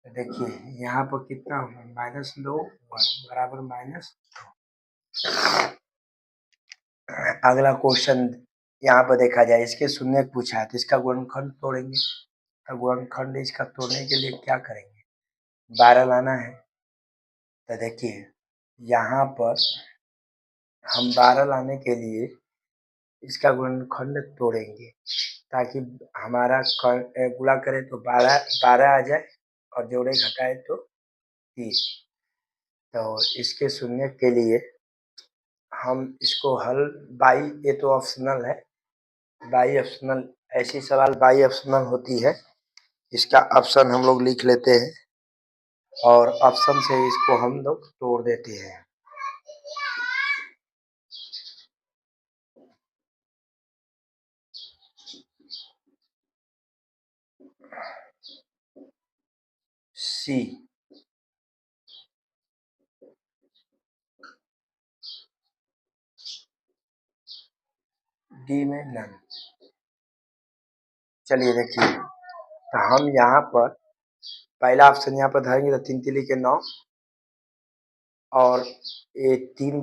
तो देखिए यहाँ पर कितना होगा? -2 1 बराबर -2। अगला क्वेश्चन यहाँ पर देखा जाए, इसके शून्य पूछा है तो इसका गुणनखंड तोड़ेंगे। तो गुणनखंड इसका तोड़ने के लिए क्या करेंगे? 12 लाना है। तो देखिए यहाँ पर हम 12 लाने के लिए इसका गुणनखंड तोड़ेंगे ताकि हमारा गुणा करें तो 12 आ जाए और जोड़े घटाए तो 30। तो इसके शून्य के लिए हम इसको हल बाई, ये तो ऑप्शनल है, बाई ऑप्शनल, ऐसी सवाल बाई ऑप्शनल होती है। इसका ऑप्शन हम लोग लिख लेते हैं और ऑप्शन से इसको हम लोग तोड़ देते हैं। सी, डी में नन। चलिए देखिए तो हम यहाँ पर पहला ऑप्शन यहाँ पर धरेंगे तो 3 तिली के 9 और ये 3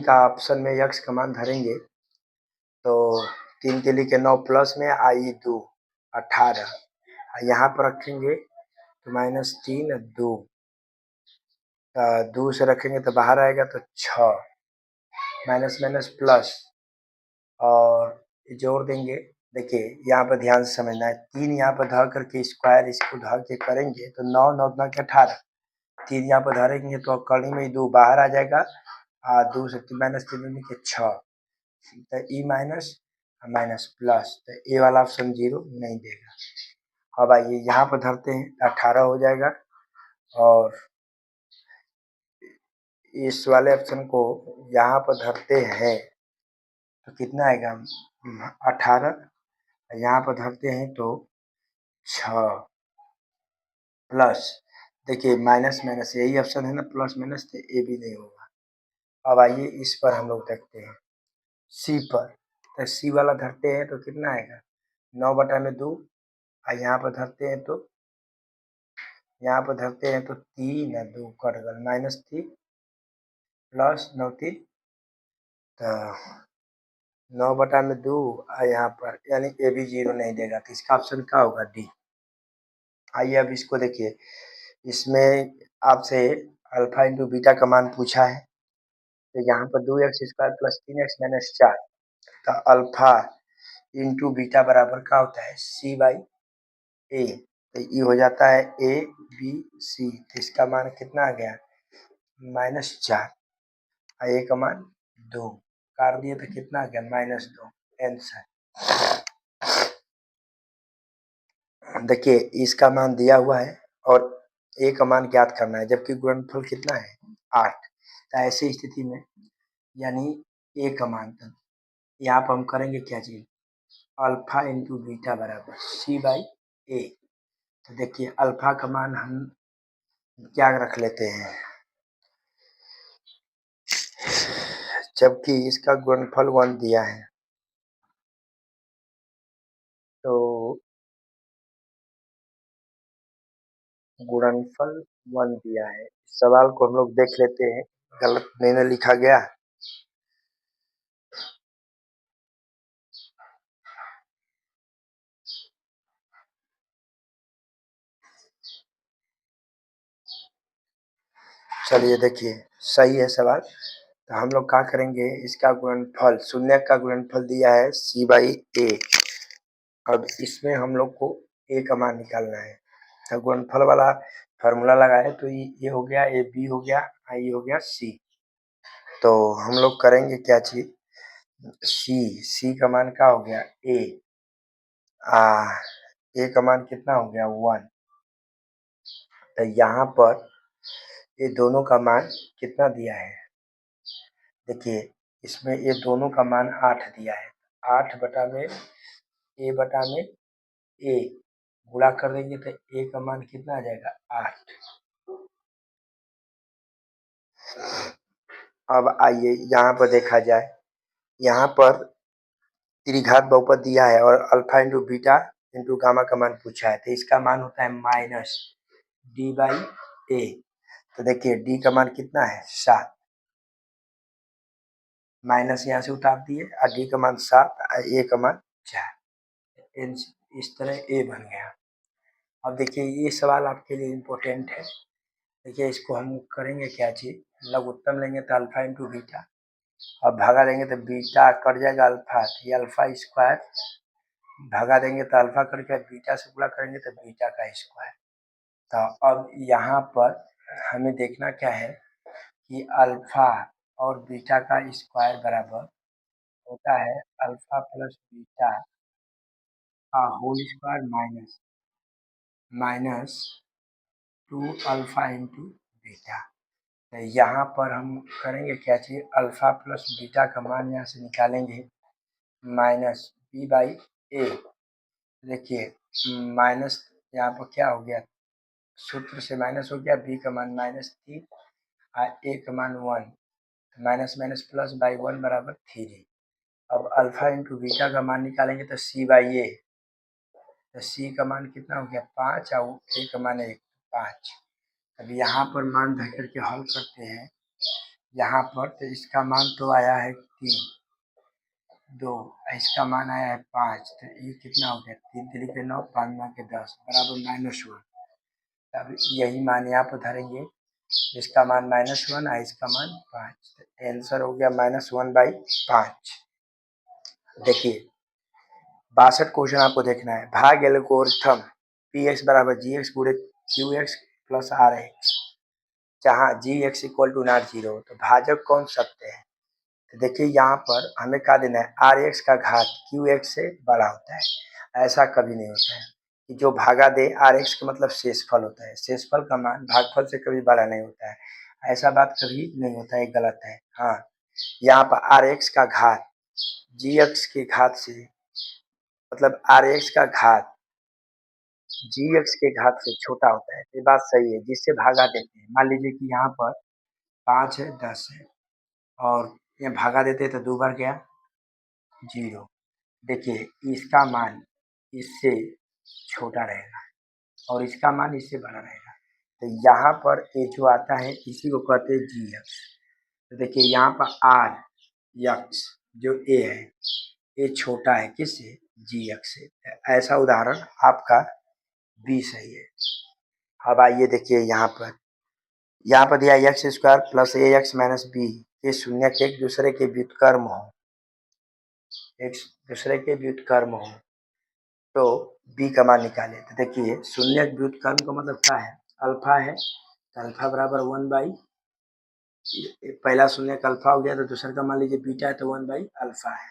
का ऑप्शन में यक्स का मान धरेंगे तो 3 तिली के 9 प्लस में आई 2 18, यहाँ पर रखेंगे तो -3 2, 2 से रखेंगे तो बाहर आएगा तो 6, माइनस माइनस प्लस और जोड़ देंगे। देखिए यहाँ पर ध्यान से समझना है, 3 यहाँ पर धर करके स्क्वायर इसको धर के करेंगे तो 9 9 9 के 18, 3 यहाँ पर धरेंगे तो कड़ी में 2 बाहर आ जाएगा, 2 से -3 के 6, तो ई माइनस माइनस प्लस, तो ए वाला ऑप्शन 0 नहीं देगा। अब आइए यहाँ पर धरते हैं 18 हो जाएगा और इस वाले ऑप्शन को यहाँ पर धरते हैं तो कितना आएगा? 18, यहाँ पर धरते हैं तो 6 प्लस, देखिए माइनस माइनस यही ऑप्शन है ना, प्लस माइनस, तो ये भी नहीं होगा। अब आइए इस पर हम लोग देखते हैं सी पर, तो सी वाला धरते हैं तो कितना आएगा? 9/2, और यहाँ पर धरते हैं तो 3 और 2 कट गए -3 प्लस 9 3, तो 9/2 और यहाँ पर यानी ए भी 0 नहीं देगा, तो इसका ऑप्शन क्या होगा? डी। आइए अब इसको देखिए, इसमें आपसे अल्फा इंटू बीटा का मान पूछा है तो यहाँ पर 2x² प्लस 3x माइनस 4, तो अल्फा इंटू बीटा बराबर क्या होता है C/A। तो ये हो जाता है ABC, तो इसका मान कितना आ गया -4, और A का मान 2 काट दिए तो कितना आ गया -2 आंसर। देखिए इसका मान दिया हुआ है और A का मान ज्ञात करना है, जबकि गुणनफल कितना है 8। तो ऐसी स्थिति में यानी A का मान, तो यहाँ पर हम करेंगे क्या चीज, अल्फा इंटू बीटा बराबर C/A। तो देखिए अल्फा का मान हम क्या रख लेते हैं, जबकि इसका गुणनफल 1 दिया है, तो गुणनफल 1 दिया है। सवाल को हम लोग देख लेते हैं, गलत नहीं ना लिखा गया। चलिए देखिए सही है सवाल। तो हम लोग क्या करेंगे, इसका गुणनफल, शून्य का गुणनफल दिया है C/A। अब इसमें हम लोग को A का मान निकालना है, तो गुणनफल वाला फार्मूला लगाए तो ये हो गया AB हो गया, ये हो गया C। तो हम लोग करेंगे क्या चीज, C का मान क्या हो गया A, A का मान कितना हो गया 1। तो यहाँ पर ये दोनों का मान कितना दिया है, देखिए इसमें ये दोनों का मान 8 दिया है। 8 बटा में A गुणा कर देंगे तो A का मान कितना आ जाएगा 8। अब आइए यहाँ पर देखा जाए, यहाँ पर त्रिघात बहुपद दिया है और alpha into beta into gamma का मान पूछा है, तो इसका मान होता है -D/A। तो देखिए D का मान कितना है 7, माइनस यहाँ से उतार दिए और D का मान 7, A का मान 4। इस तरह A बन गया। अब देखिए ये सवाल आपके लिए इम्पोर्टेंट है। देखिए इसको हम करेंगे क्या चीज, लघुत्तम लेंगे तो अल्फा इंटू बीटा, और भागा देंगे तो बीटा कट जाएगा अल्फा, तो ये अल्फा स्क्वायर, भागा देंगे तो अल्फा करके बीटा से गुणा करेंगे तो बीटा का स्क्वायर। तो अब यहाँ पर हमें देखना क्या है कि अल्फा और बीटा का स्क्वायर बराबर होता है अल्फा प्लस बीटा का whole square minus 2 alpha into beta. तो यहाँ पर हम करेंगे क्या चीज, अल्फा प्लस बीटा का मान यहाँ से निकालेंगे -B/A। देखिए माइनस यहाँ पर क्या हो गया, सूत्र से माइनस हो गया, B का मान -3 और A का मान 1, माइनस माइनस प्लस बाई 1 बराबर 3। अब अल्फा इंटू बीटा का मान निकालेंगे तो C/A, तो C का मान कितना हो गया 5 और A का मान 5। अब यहाँ पर मान धर करके हल करते हैं, यहाँ पर तो इसका मान तो आया है 3, 2, इसका मान आया है 5, तो ये कितना हो गया 3 3 के 9, 5 9 के 10 बराबर -1। अब यही मान यहाँ पर धरेंगे, इसका मान -1 है, इसका मान 5, तो आंसर हो गया -1/5। देखिए 62 क्वेश्चन आपको देखना है। भाग एल्गोरिथम Px बराबर Gx गुणे Qx प्लस Rx, जहाँ Gx इक्वल टू नॉट 0, तो भाजक कौन सत्य है। तो देखिए यहाँ पर हमें क्या देना है, Rx का घात Qx से बड़ा होता है। ऐसा कभी नहीं होता है कि जो भागा दे, Rx का मतलब शेषफल होता है, शेषफल का मान भागफल से कभी बड़ा नहीं होता है। ऐसा बात कभी नहीं होता है, गलत है। हाँ, यहाँ पर Rx का घात Gx के घात से, मतलब Rx का घात Gx के घात से छोटा होता है, ये बात सही है, जिससे भागा देते हैं। मान लीजिए कि यहाँ पर 5 है, 10 है, और ये भागा देते तो 2 बार गया 0। देखिए इसका मान इससे छोटा रहेगा और इसका मान इससे बड़ा रहेगा, तो यहाँ पर ये जो आता है इसी को कहते हैं Gx। तो देखिए यहाँ पर R यक्स जो A है, ये छोटा है किससे, Gx से। ऐसा उदाहरण आपका B सही है। अब आइए देखिए यहाँ पर दिया x² plus AX minus B ये शून्यक एक दूसरे के व्युत्क्रम हो, एक दूसरे के व्युत्क्रम हो तो b का मान निकालें। तो देखिए शून्यक व्युत्क्रम का मतलब क्या है, अल्फा है तो अल्फा बराबर 1/, पहला शून्यक अल्फा हो गया तो दूसरा का मान लीजिए बीटा है तो 1/, अल्फा है।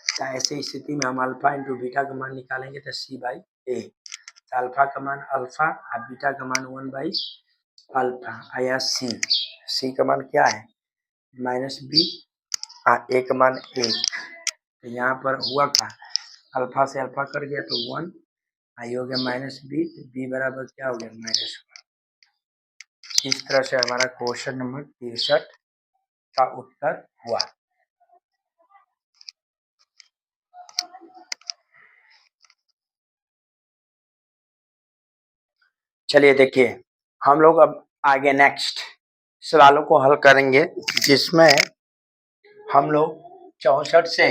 तो ऐसी स्थिति में हम अल्फा इंटू बीटा का मान निकालेंगे तो c/a, तो अल्फा का मान अल्फा और बीटा का मान 1/, अल्फा आया c का मान क्या है -b और a का मान 1। तो यहाँ पर हुआ क्या, अल्फा से अल्फा कर गया तो 1, आई हो गया -b, तो b बराबर क्या हो गया -1। इस तरह से हमारा क्वेश्चन नंबर 63 का उत्तर हुआ। चलिए देखिए हम लोग अब आगे नेक्स्ट सवालों को हल करेंगे, जिसमें हम लोग 64 से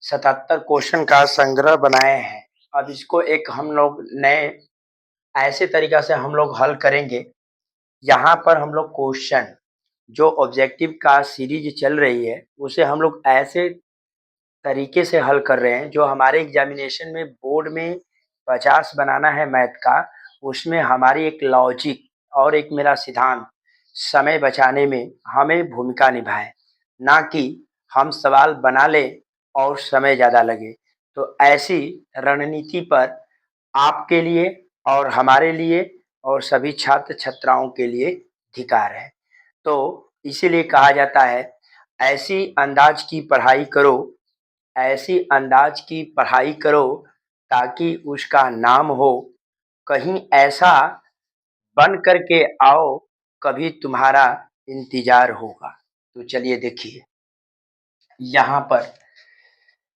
77 क्वेश्चन का संग्रह बनाए हैं। अब इसको एक हम लोग नए ऐसे तरीका से हम लोग हल करेंगे। यहाँ पर हम लोग क्वेश्चन जो ऑब्जेक्टिव का सीरीज चल रही है उसे हम लोग ऐसे तरीके से हल कर रहे हैं जो हमारे एग्जामिनेशन में बोर्ड में 50 बनाना है मैथ का, उसमें हमारी एक लॉजिक और एक मेरा सिद्धांत समय बचाने में हमें भूमिका निभाए, ना कि हम सवाल बना लें और समय ज़्यादा लगे। तो ऐसी रणनीति पर आपके लिए और हमारे लिए और सभी छात्र छात्राओं के लिए धिक्कार है। तो इसीलिए कहा जाता है ऐसी अंदाज की पढ़ाई करो, ऐसी अंदाज की पढ़ाई करो ताकि उसका नाम हो, कहीं ऐसा बन करके आओ कभी तुम्हारा इंतजार होगा। तो चलिए देखिए यहाँ पर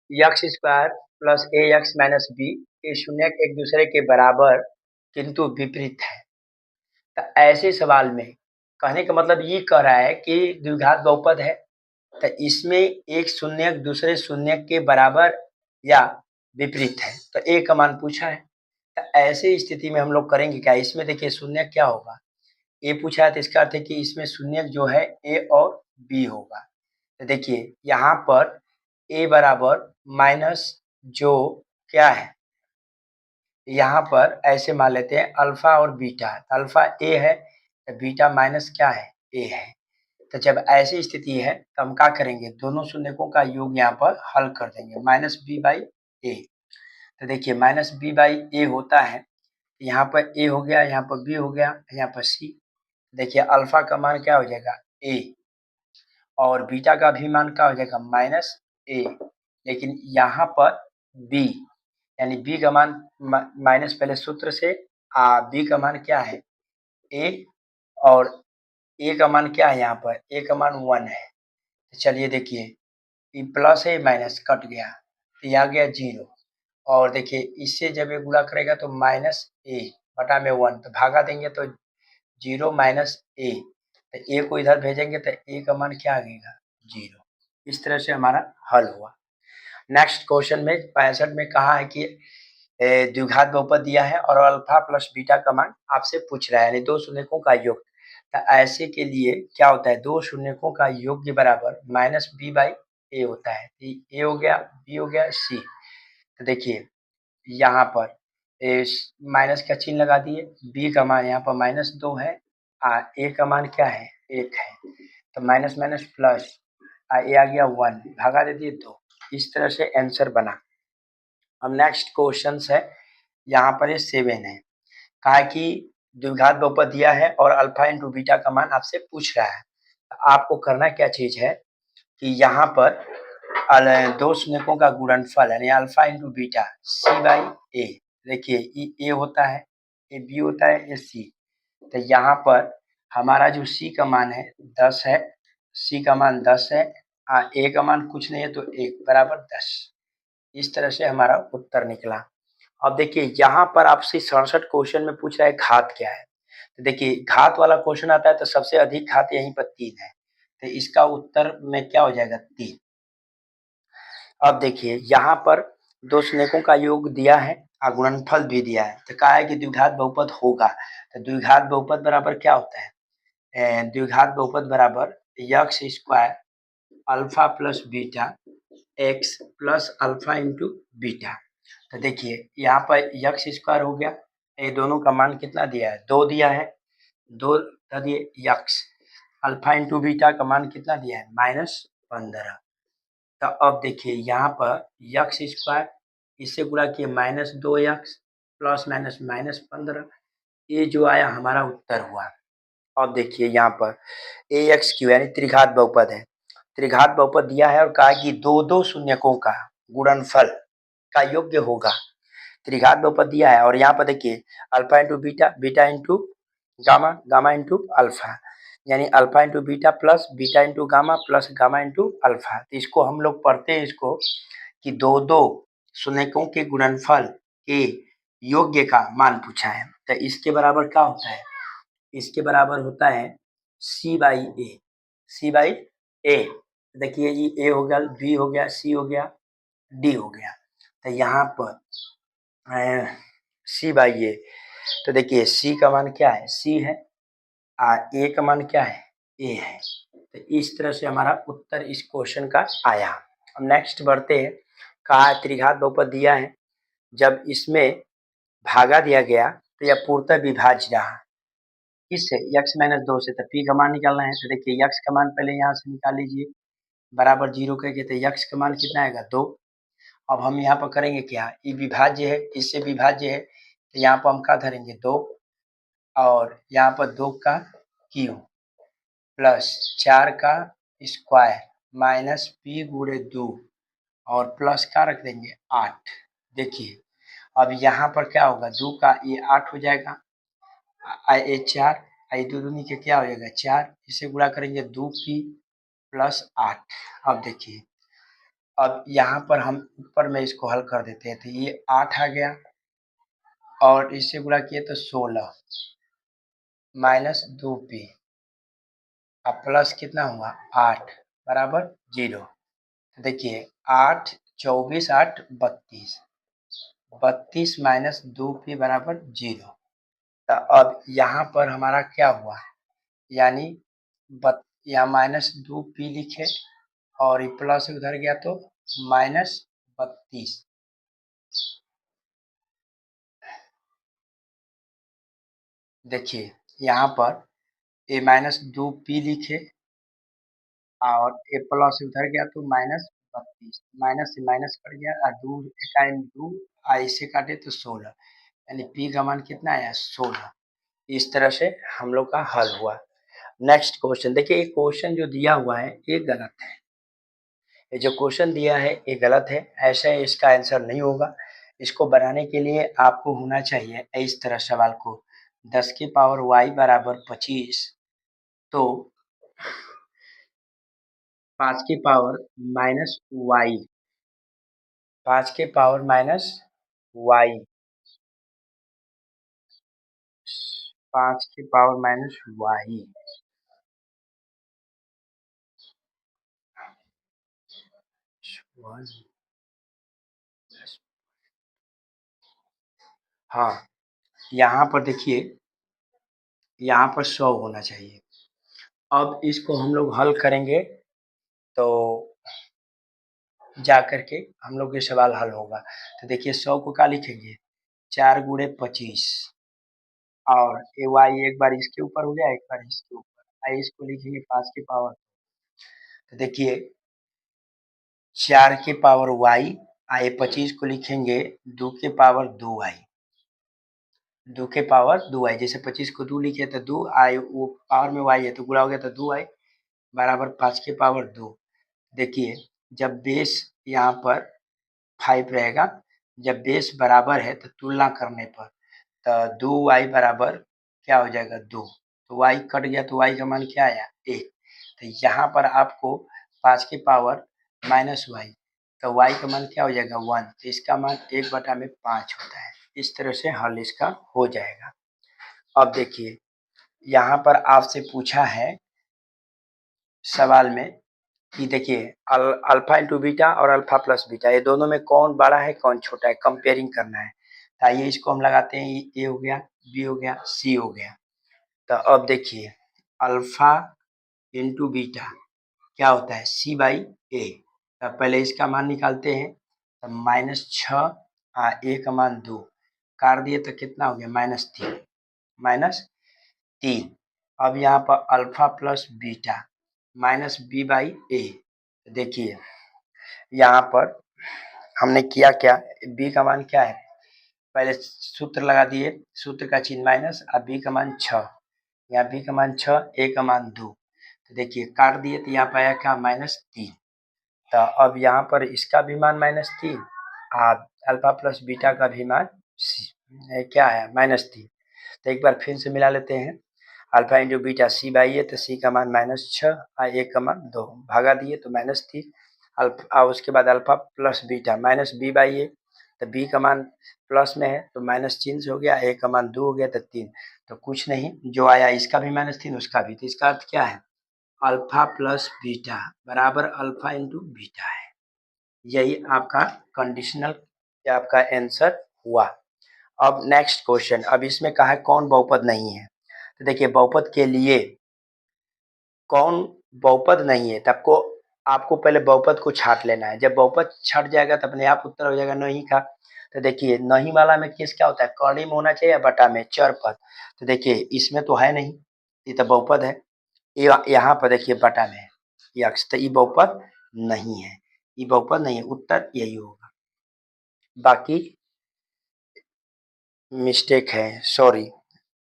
x² plus ax minus b ये शून्यक एक दूसरे के बराबर किंतु विपरीत है। तो ऐसे सवाल में कहने का मतलब ये कह रहा है कि द्विघात बहुपद है तो इसमें एक शून्यक दूसरे शून्यक के बराबर या विपरीत है, तो a का मान पूछा है। तो ऐसे स्थिति में हम लोग करेंगे क्या, इसमें देखिए शून्यक क्या होगा, a पूछा है तो इसका अर्थ है कि इसमें शून्यक जो है a और b होगा। तो देखिए यहाँ पर a बराबर माइनस जो क्या है, यहाँ पर ऐसे मान लेते हैं अल्फा और बीटा, अल्फा a है तो बीटा माइनस क्या है a है। तो जब ऐसी स्थिति है तो हम क्या करेंगे, दोनों शून्यकों का योग यहाँ पर हल कर देंगे, -b/a। तो देखिए -b/a होता है, यहाँ पर a हो गया, यहाँ पर b हो गया, यहाँ पर c। देखिए अल्फा का मान क्या हो जाएगा a और बीटा का भी मान क्या हो जाएगा -a, लेकिन यहाँ पर b यानी b का मान माइनस पहले सूत्र से b का मान क्या है a और a का मान क्या है, यहाँ पर a का मान 1 है। तो चलिए देखिए ये प्लस है माइनस कट गया तो ये आ गया 0 और देखिए इससे जब ये गुणा करेगा तो -a बटा में 1, तो भागा देंगे तो 0 -a, तो a को इधर भेजेंगे तो a का मान क्या आ जाएगा 0। इस तरह से हमारा हल हुआ। नेक्स्ट क्वेश्चन में 65 में कहा है कि द्विघात बहुपद दिया है और अल्फा प्लस बीटा का मान आपसे पूछ रहा है, यानी दो शून्यकों का योग। तो ऐसे के लिए क्या होता है, दो शून्यकों का योग के बराबर -b/a होता है। a हो गया, b हो गया, c। तो देखिए यहाँ पर माइनस का चिन्ह लगा दिए, b का मान यहाँ पर -2 है, a का मान क्या है 1 है, तो माइनस माइनस प्लस ये आ गया 1, भागा दे दिए 2। इस तरह से आंसर बना। अब नेक्स्ट क्वेश्चन है, यहाँ पर ये 7 है, कहा कि द्विघात बहुपद दिया है और अल्फा इंटू बीटा का मान आपसे पूछ रहा है। आपको करना क्या चीज है कि यहाँ पर दो शून्यकों का गुणनफल यानी अल्फा इंटू बीटा c/a, देखिए ये a होता है, ये b होता है, ये c। तो यहाँ पर हमारा जो c का मान है 10 है, c का मान 10 है, a का मान कुछ नहीं है तो 1 बराबर 10। इस तरह से हमारा उत्तर निकला। अब देखिए यहाँ पर आपसे 67 क्वेश्चन में पूछ रहा है घात क्या है। तो देखिए घात वाला क्वेश्चन आता है तो सबसे अधिक घात यहीं पर 3 है, तो इसका उत्तर में क्या हो जाएगा 3। अब देखिए यहाँ पर दो शून्यकों का योग दिया है और गुणनफल भी दिया है, तो कहा है कि द्विघात बहुपद होगा। तो द्विघात बहुपद बराबर क्या होता है, द्विघात बहुपद बराबर x square alpha plus beta x plus alpha into beta. तो देखिए यहाँ पर यक्स स्क्वायर हो गया, ये दोनों का मान कितना दिया है, 2 दिया है, 2 दिए यक्स, अल्फा इंटू बीटा का मान कितना दिया है, -15। तो अब देखिए यहाँ पर यक्स स्क्वायर इससे गुणा किए -2x प्लस माइनस -15, ये जो आया हमारा उत्तर हुआ। अब देखिए यहाँ पर ए एक्स क्यू यानी त्रिघात बहुपद है, त्रिघात बहुपद दिया है और कहा कि दो दो शून्यकों का गुणनफल का योग्य होगा। त्रिघात बहुपद दिया है और यहाँ पर देखिए alpha into beta, beta into gamma, gamma into alpha, यानी alpha into beta plus beta into gamma plus gamma into alpha. तो इसको हम लोग पढ़ते हैं इसको कि दो दो शून्यकों के गुणनफल के योग्य का मान पूछा है। तो इसके बराबर क्या होता है, इसके बराबर होता है सी by A, C by A. देखिए ये ए हो गया, बी हो गया, सी हो गया, डी हो गया। तो यहाँ पर सी बाई ए, तो देखिए सी का मान क्या है, सी है, ए का मान क्या है, ए है। तो इस तरह से हमारा उत्तर इस क्वेश्चन का आया। अब नेक्स्ट बढ़ते हैं, कहा त्रिघात बहुपद दिया है, जब इसमें भागा दिया गया तो यह पूर्णतः विभाज्य रहा, इससे x माइनस 2 से, तो p का मान निकालना है। तो देखिए x का मान पहले यहाँ से निकाल लीजिए, बराबर 0 करके, तो x का मान कितना आएगा, 2। अब हम यहाँ पर करेंगे क्या, ये विभाज्य है, इससे विभाज्य है, तो यहाँ पर हम क्या धरेंगे, 2, और यहाँ पर 2 का क्यूब प्लस 4 का स्क्वायर माइनस p गुणे 2 और प्लस का रख देंगे 8। देखिए अब यहाँ पर क्या होगा, 2 का ये 8 हो जाएगा, ये 4, आई दो दूनी के क्या हो जाएगा 4, इसे गुणा करेंगे 2p प्लस 8। अब देखिए अब यहाँ पर हम ऊपर में इसको हल कर देते हैं, तो ये 8 आ गया और इससे गुणा किए तो 16 माइनस 2p, अब प्लस कितना हुआ 8 बराबर 0। देखिए 8 24 8 32, 32 माइनस 2p बराबर 0। तो अब यहाँ पर हमारा क्या हुआ, यानी यहाँ -2p लिखे और ये प्लस उधर गया तो -32। देखिए यहाँ पर ये -2p लिखे और ये प्लस उधर गया तो -32, माइनस से माइनस कट गया और 2 टाइम 2 ऐसे काटे तो 16, यानी p का मान कितना आया 16। इस तरह से हम लोग का हल हुआ। नेक्स्ट क्वेश्चन देखिए, ये क्वेश्चन जो दिया हुआ है ये गलत है, ये जो क्वेश्चन दिया है ये गलत है, ऐसा इसका आंसर नहीं होगा। इसको बनाने के लिए आपको होना चाहिए इस तरह सवाल को, 10 की पावर y बराबर 25, तो 5 की पावर माइनस वाई, 5 के पावर माइनस वाई, 5 की पावर माइनस वाई, हाँ यहाँ पर देखिए यहाँ पर 100 होना चाहिए। अब इसको हम लोग हल करेंगे तो जा करके हम लोग ये सवाल हल होगा। तो देखिए 100 को क्या लिखेंगे, 4 गुणे 25 और ए वाई एक बार इसके ऊपर हो गया, एक बार इसके ऊपर, आई इसको लिखेंगे 5 की पावर। तो देखिए 4 की पावर वाई, आई 25 को लिखेंगे 2 के पावर 2 आई, 2 के पावर 2 आई, जैसे 25 को 2 लिखे तो 2 आई, वो पावर में वाई है तो गुणा हो गया तो 2 आई बराबर 5 के पावर 2। देखिए जब बेस यहाँ पर 5 रहेगा, जब बेस बराबर है तो तुलना करने पर तो 2y बराबर क्या हो जाएगा 2, तो y कट गया तो y का मान क्या आया 1। तो यहाँ पर आपको 5 की पावर माइनस वाई, तो y का मान क्या हो जाएगा 1, तो इसका मान 1/5 होता है। इस तरह से हल इसका हो जाएगा। अब देखिए यहाँ पर आपसे पूछा है सवाल में कि देखिए अल्फा इंटू बीटा और अल्फा प्लस बीटा, ये दोनों में कौन बड़ा है कौन छोटा है, कंपेयरिंग करना है। तो आइए इसको हम लगाते हैं, ए हो गया, बी हो गया, सी हो गया। तो अब देखिए अल्फा इंटू बीटा क्या होता है सी बाई ए। तो पहले इसका मान निकालते हैं, तो -6 ए का मान 2 काट दिए तो कितना हो गया -3। अब यहाँ पर alpha plus beta minus B by A. देखिए यहाँ पर हमने किया क्या, बी का मान क्या है, पहले सूत्र लगा दिए, सूत्र का चिन्ह माइनस, अब बी का मान 6, यहाँ बी का मान 6, ए का मान 2। तो देखिए काट दिए तो यहाँ पर आया क्या -3। तो अब यहाँ पर इसका भी मान -3 और अल्फा प्लस बीटा का भी मान क्या है -3। तो एक बार फिर से मिला लेते हैं, alpha into beta C by A, तो सी का मान -6 और ए का मान 2 भागा दिए तो -3। अल्फा उसके बाद alpha plus beta minus B by A, तो बी का मान प्लस में है तो माइनस चिन्ह से हो गया, ए का मान 2 हो गया तो 3। तो कुछ नहीं, जो आया इसका भी -3 उसका भी, तो इसका अर्थ क्या है अल्फा प्लस बीटा बराबर अल्फा इंटू बीटा है। यही आपका कंडीशनल आपका आंसर हुआ। अब नेक्स्ट क्वेश्चन, अब इसमें कहा है कौन बहुपद नहीं है। तो देखिए बहुपद के लिए कौन बहुपद नहीं है, तब को आपको पहले बहुपद को छाट लेना है। जब बहुपद छट जाएगा तो अपने आप उत्तर हो जाएगा नहीं का। तो देखिए नहीं वाला में केस क्या होता है, कौड़ी में होना चाहिए या बटा में, चर पद। तो देखिए इसमें तो है नहीं, ये तो बहुपद है, यहाँ पर देखिए बटा में है यक्स, तो ये बहुपद नहीं है, ये बहुपद नहीं है, उत्तर यही होगा। बाकी मिस्टेक है, सॉरी,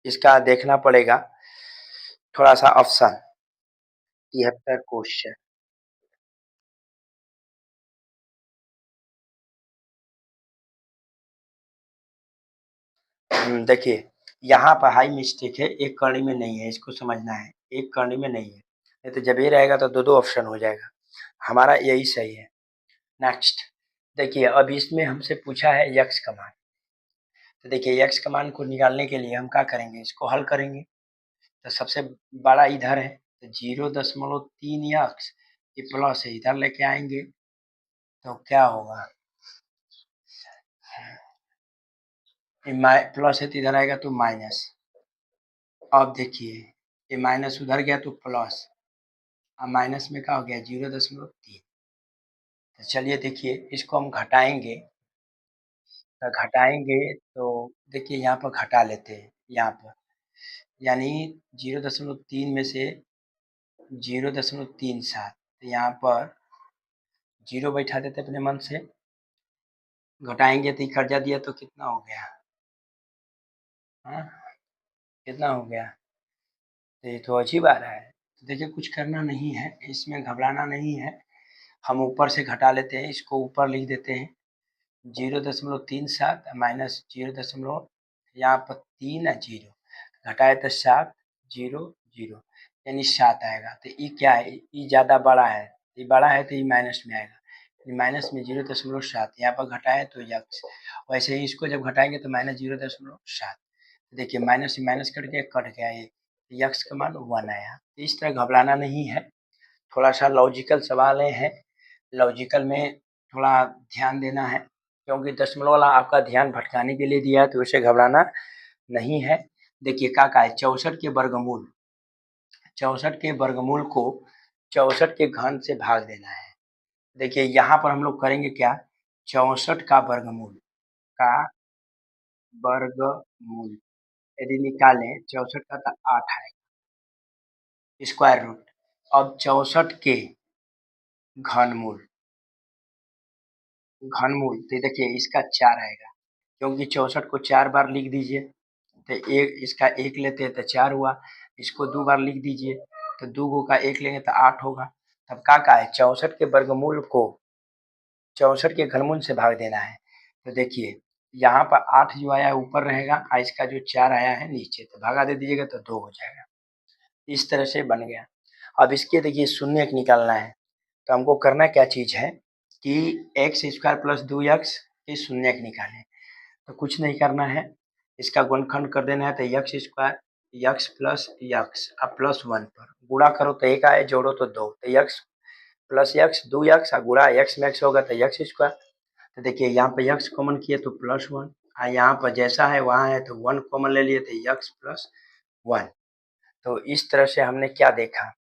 इसका देखना पड़ेगा थोड़ा सा ऑप्शन 73 क्वेश्चन। देखिए यहाँ पर हाई मिस्टेक है, एक करनी में नहीं है, इसको समझना है, एक करनी में नहीं है, नहीं तो जब ये रहेगा तो दो दो ऑप्शन हो जाएगा, हमारा यही सही है। नेक्स्ट देखिए अब इसमें हमसे पूछा है यक्स का मान। तो देखिए यक्स का मान को निकालने के लिए हम क्या करेंगे, इसको हल करेंगे। तो सबसे बड़ा इधर है तो 0.3 यक्स, ये प्लस है, इधर लेके आएंगे तो क्या होगा, प्लस है तो इधर आएगा तो माइनस। अब देखिए ये माइनस उधर गया तो प्लस, अब माइनस में क्या हो गया 0.3। तो चलिए देखिए इसको हम घटाएंगे, तो घटाएंगे तो देखिए यहाँ पर घटा लेते हैं, यहाँ पर यानी 0.3 में से 0.37, तो यहाँ पर 0 बैठा देते अपने मन से, घटाएंगे तो कर्जा दिया तो कितना हो गया, हाँ कितना हो गया, तो ये तो अजीब आ रहा है। तो देखिए कुछ करना नहीं है, इसमें घबराना नहीं है, हम ऊपर से घटा लेते हैं, इसको ऊपर लिख देते हैं 0.37 माइनस 0. यहाँ पर 3 है 0 घटाए तो 7 0 0 यानी 7 आएगा। तो ये क्या है, ये ज़्यादा बड़ा है, ये बड़ा है तो ये माइनस में आएगा, माइनस में 0.7 यहाँ पर घटाए तो यक्स, वैसे ही इसको जब घटाएंगे तो -0.7। देखिए माइनस से माइनस कट गया ये, यक्स का मान 1 आया। इस तरह घबराना नहीं है, थोड़ा सा लॉजिकल सवाल है, लॉजिकल में थोड़ा ध्यान देना है, क्योंकि दशमलव वाला आपका ध्यान भटकाने के लिए दिया है, तो उसे घबराना नहीं है। देखिए क्या कहा है, 64 के वर्गमूल, 64 के वर्गमूल को 64 के घन से भाग देना है। देखिए यहाँ पर हम लोग करेंगे क्या, 64 का वर्गमूल का वर्गमूल यदि निकालें 64 का तो 8 आएगा स्क्वायर रूट। अब 64 के घनमूल, घनमूल तो देखिए इसका 4 आएगा, क्योंकि 64 को 4 बार लिख दीजिए, तो एक इसका 1 लेते हैं तो 4 हुआ, इसको 2 बार लिख दीजिए तो 2 गो का 1 लेंगे तो 8 होगा। तब क्या है 64 के वर्गमूल को 64 के घनमूल से भाग देना है। तो देखिए यहाँ पर 8 जो आया है ऊपर रहेगा और इसका जो 4 आया है नीचे, तो भागा दे दीजिएगा तो 2 हो जाएगा। इस तरह से बन गया। अब इसके देखिए शून्य निकालना है, तो हमको करना क्या चीज़ है कि एक्स स्क्वायर प्लस 2x के शून्य निकालें। तो कुछ नहीं करना है, इसका गुणनखंड कर देना है, तो x square x plus x अब +1 पर गुणा करो तो 1 आए, जोड़ो तो 2, तो यक्स प्लस यक्स 2x गुणा एक्स में x होगा तो यक्स स्क्वायर। तो देखिए यहाँ पर यक्स कॉमन किए तो +1 और यहाँ पर जैसा है वहाँ है तो 1 कॉमन ले लिए तो यक्स +1। तो इस तरह से हमने क्या देखा,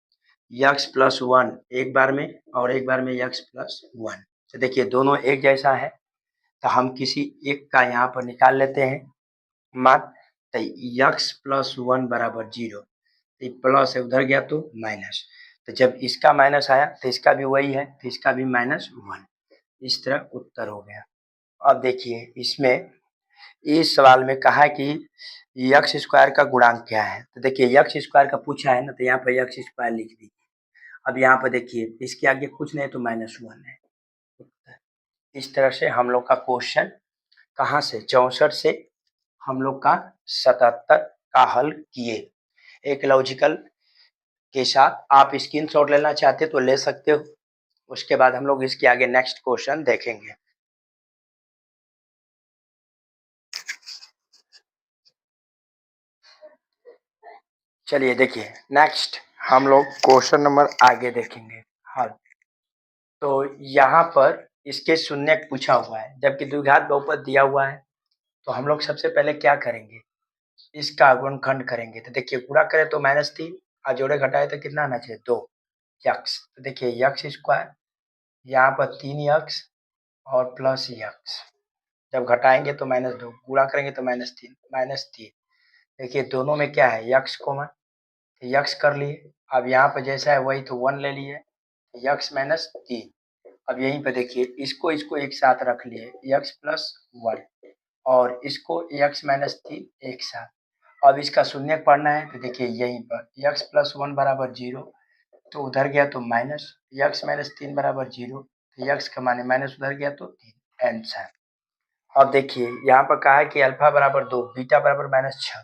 यक्स प्लस वन एक बार में और एक बार में यक्स प्लस वन। तो देखिए दोनों एक जैसा है, तो हम किसी एक का यहाँ पर निकाल लेते हैं मान। तो यक्स प्लस वन बराबर 0, तो प्लस है उधर गया तो माइनस, तो जब इसका माइनस आया तो इसका भी वही है, तो इसका भी -1। इस तरह उत्तर हो गया। अब देखिए इसमें इस सवाल में कहा है कि यक्स स्क्वायर का गुणांक क्या है। तो देखिए यक्स स्क्वायर का पूछा है ना, तो यहाँ पर यक्स स्क्वायर लिख दीजिए। अब यहाँ पर देखिए इसके आगे कुछ नहीं तो -1 है। इस तरह से हम लोग का क्वेश्चन कहाँ से 64 से हम लोग का 77 का हल किए। एक लॉजिकल के साथ आप स्क्रीनशॉट लेना चाहते तो ले सकते हो। उसके बाद हम लोग इसके आगे नेक्स्ट क्वेश्चन देखेंगे। चलिए देखिए नेक्स्ट हम लोग क्वेश्चन नंबर आगे देखेंगे हल। तो यहाँ पर इसके शून्य पूछा हुआ है, जबकि द्विघात बहुपद दिया हुआ है। तो हम लोग सबसे पहले क्या करेंगे, इसका गुणनखंड करेंगे। तो देखिए गुणा करें तो -3 और जोड़े घटाए तो कितना आना चाहिए 2 यक्स। तो देखिए यक्स स्क्वायर यहाँ पर 3 यक्स और प्लस यक्स, जब घटाएंगे तो -2, गुणा करेंगे तो -3। देखिए दोनों में क्या है यक्स कॉमन, यक्स कर लिए। अब यहाँ पर जैसा है वही तो 1 ले लिए, यक्स -3। अब यहीं पे देखिए इसको इसको एक साथ रख लिए यक्स प्लस 1 और इसको यक्स -3 एक साथ। अब इसका शून्य पढ़ना है तो देखिए यहीं पर यक्स प्लस 1 बराबर 0, तो उधर गया तो माइनस, यक्स -3 बराबर 0, तो यक्स का माने माइनस उधर गया तो 3 आंसर। अब देखिए यहाँ पर कहा है कि अल्फा बराबर 2 बीटा बराबर -6,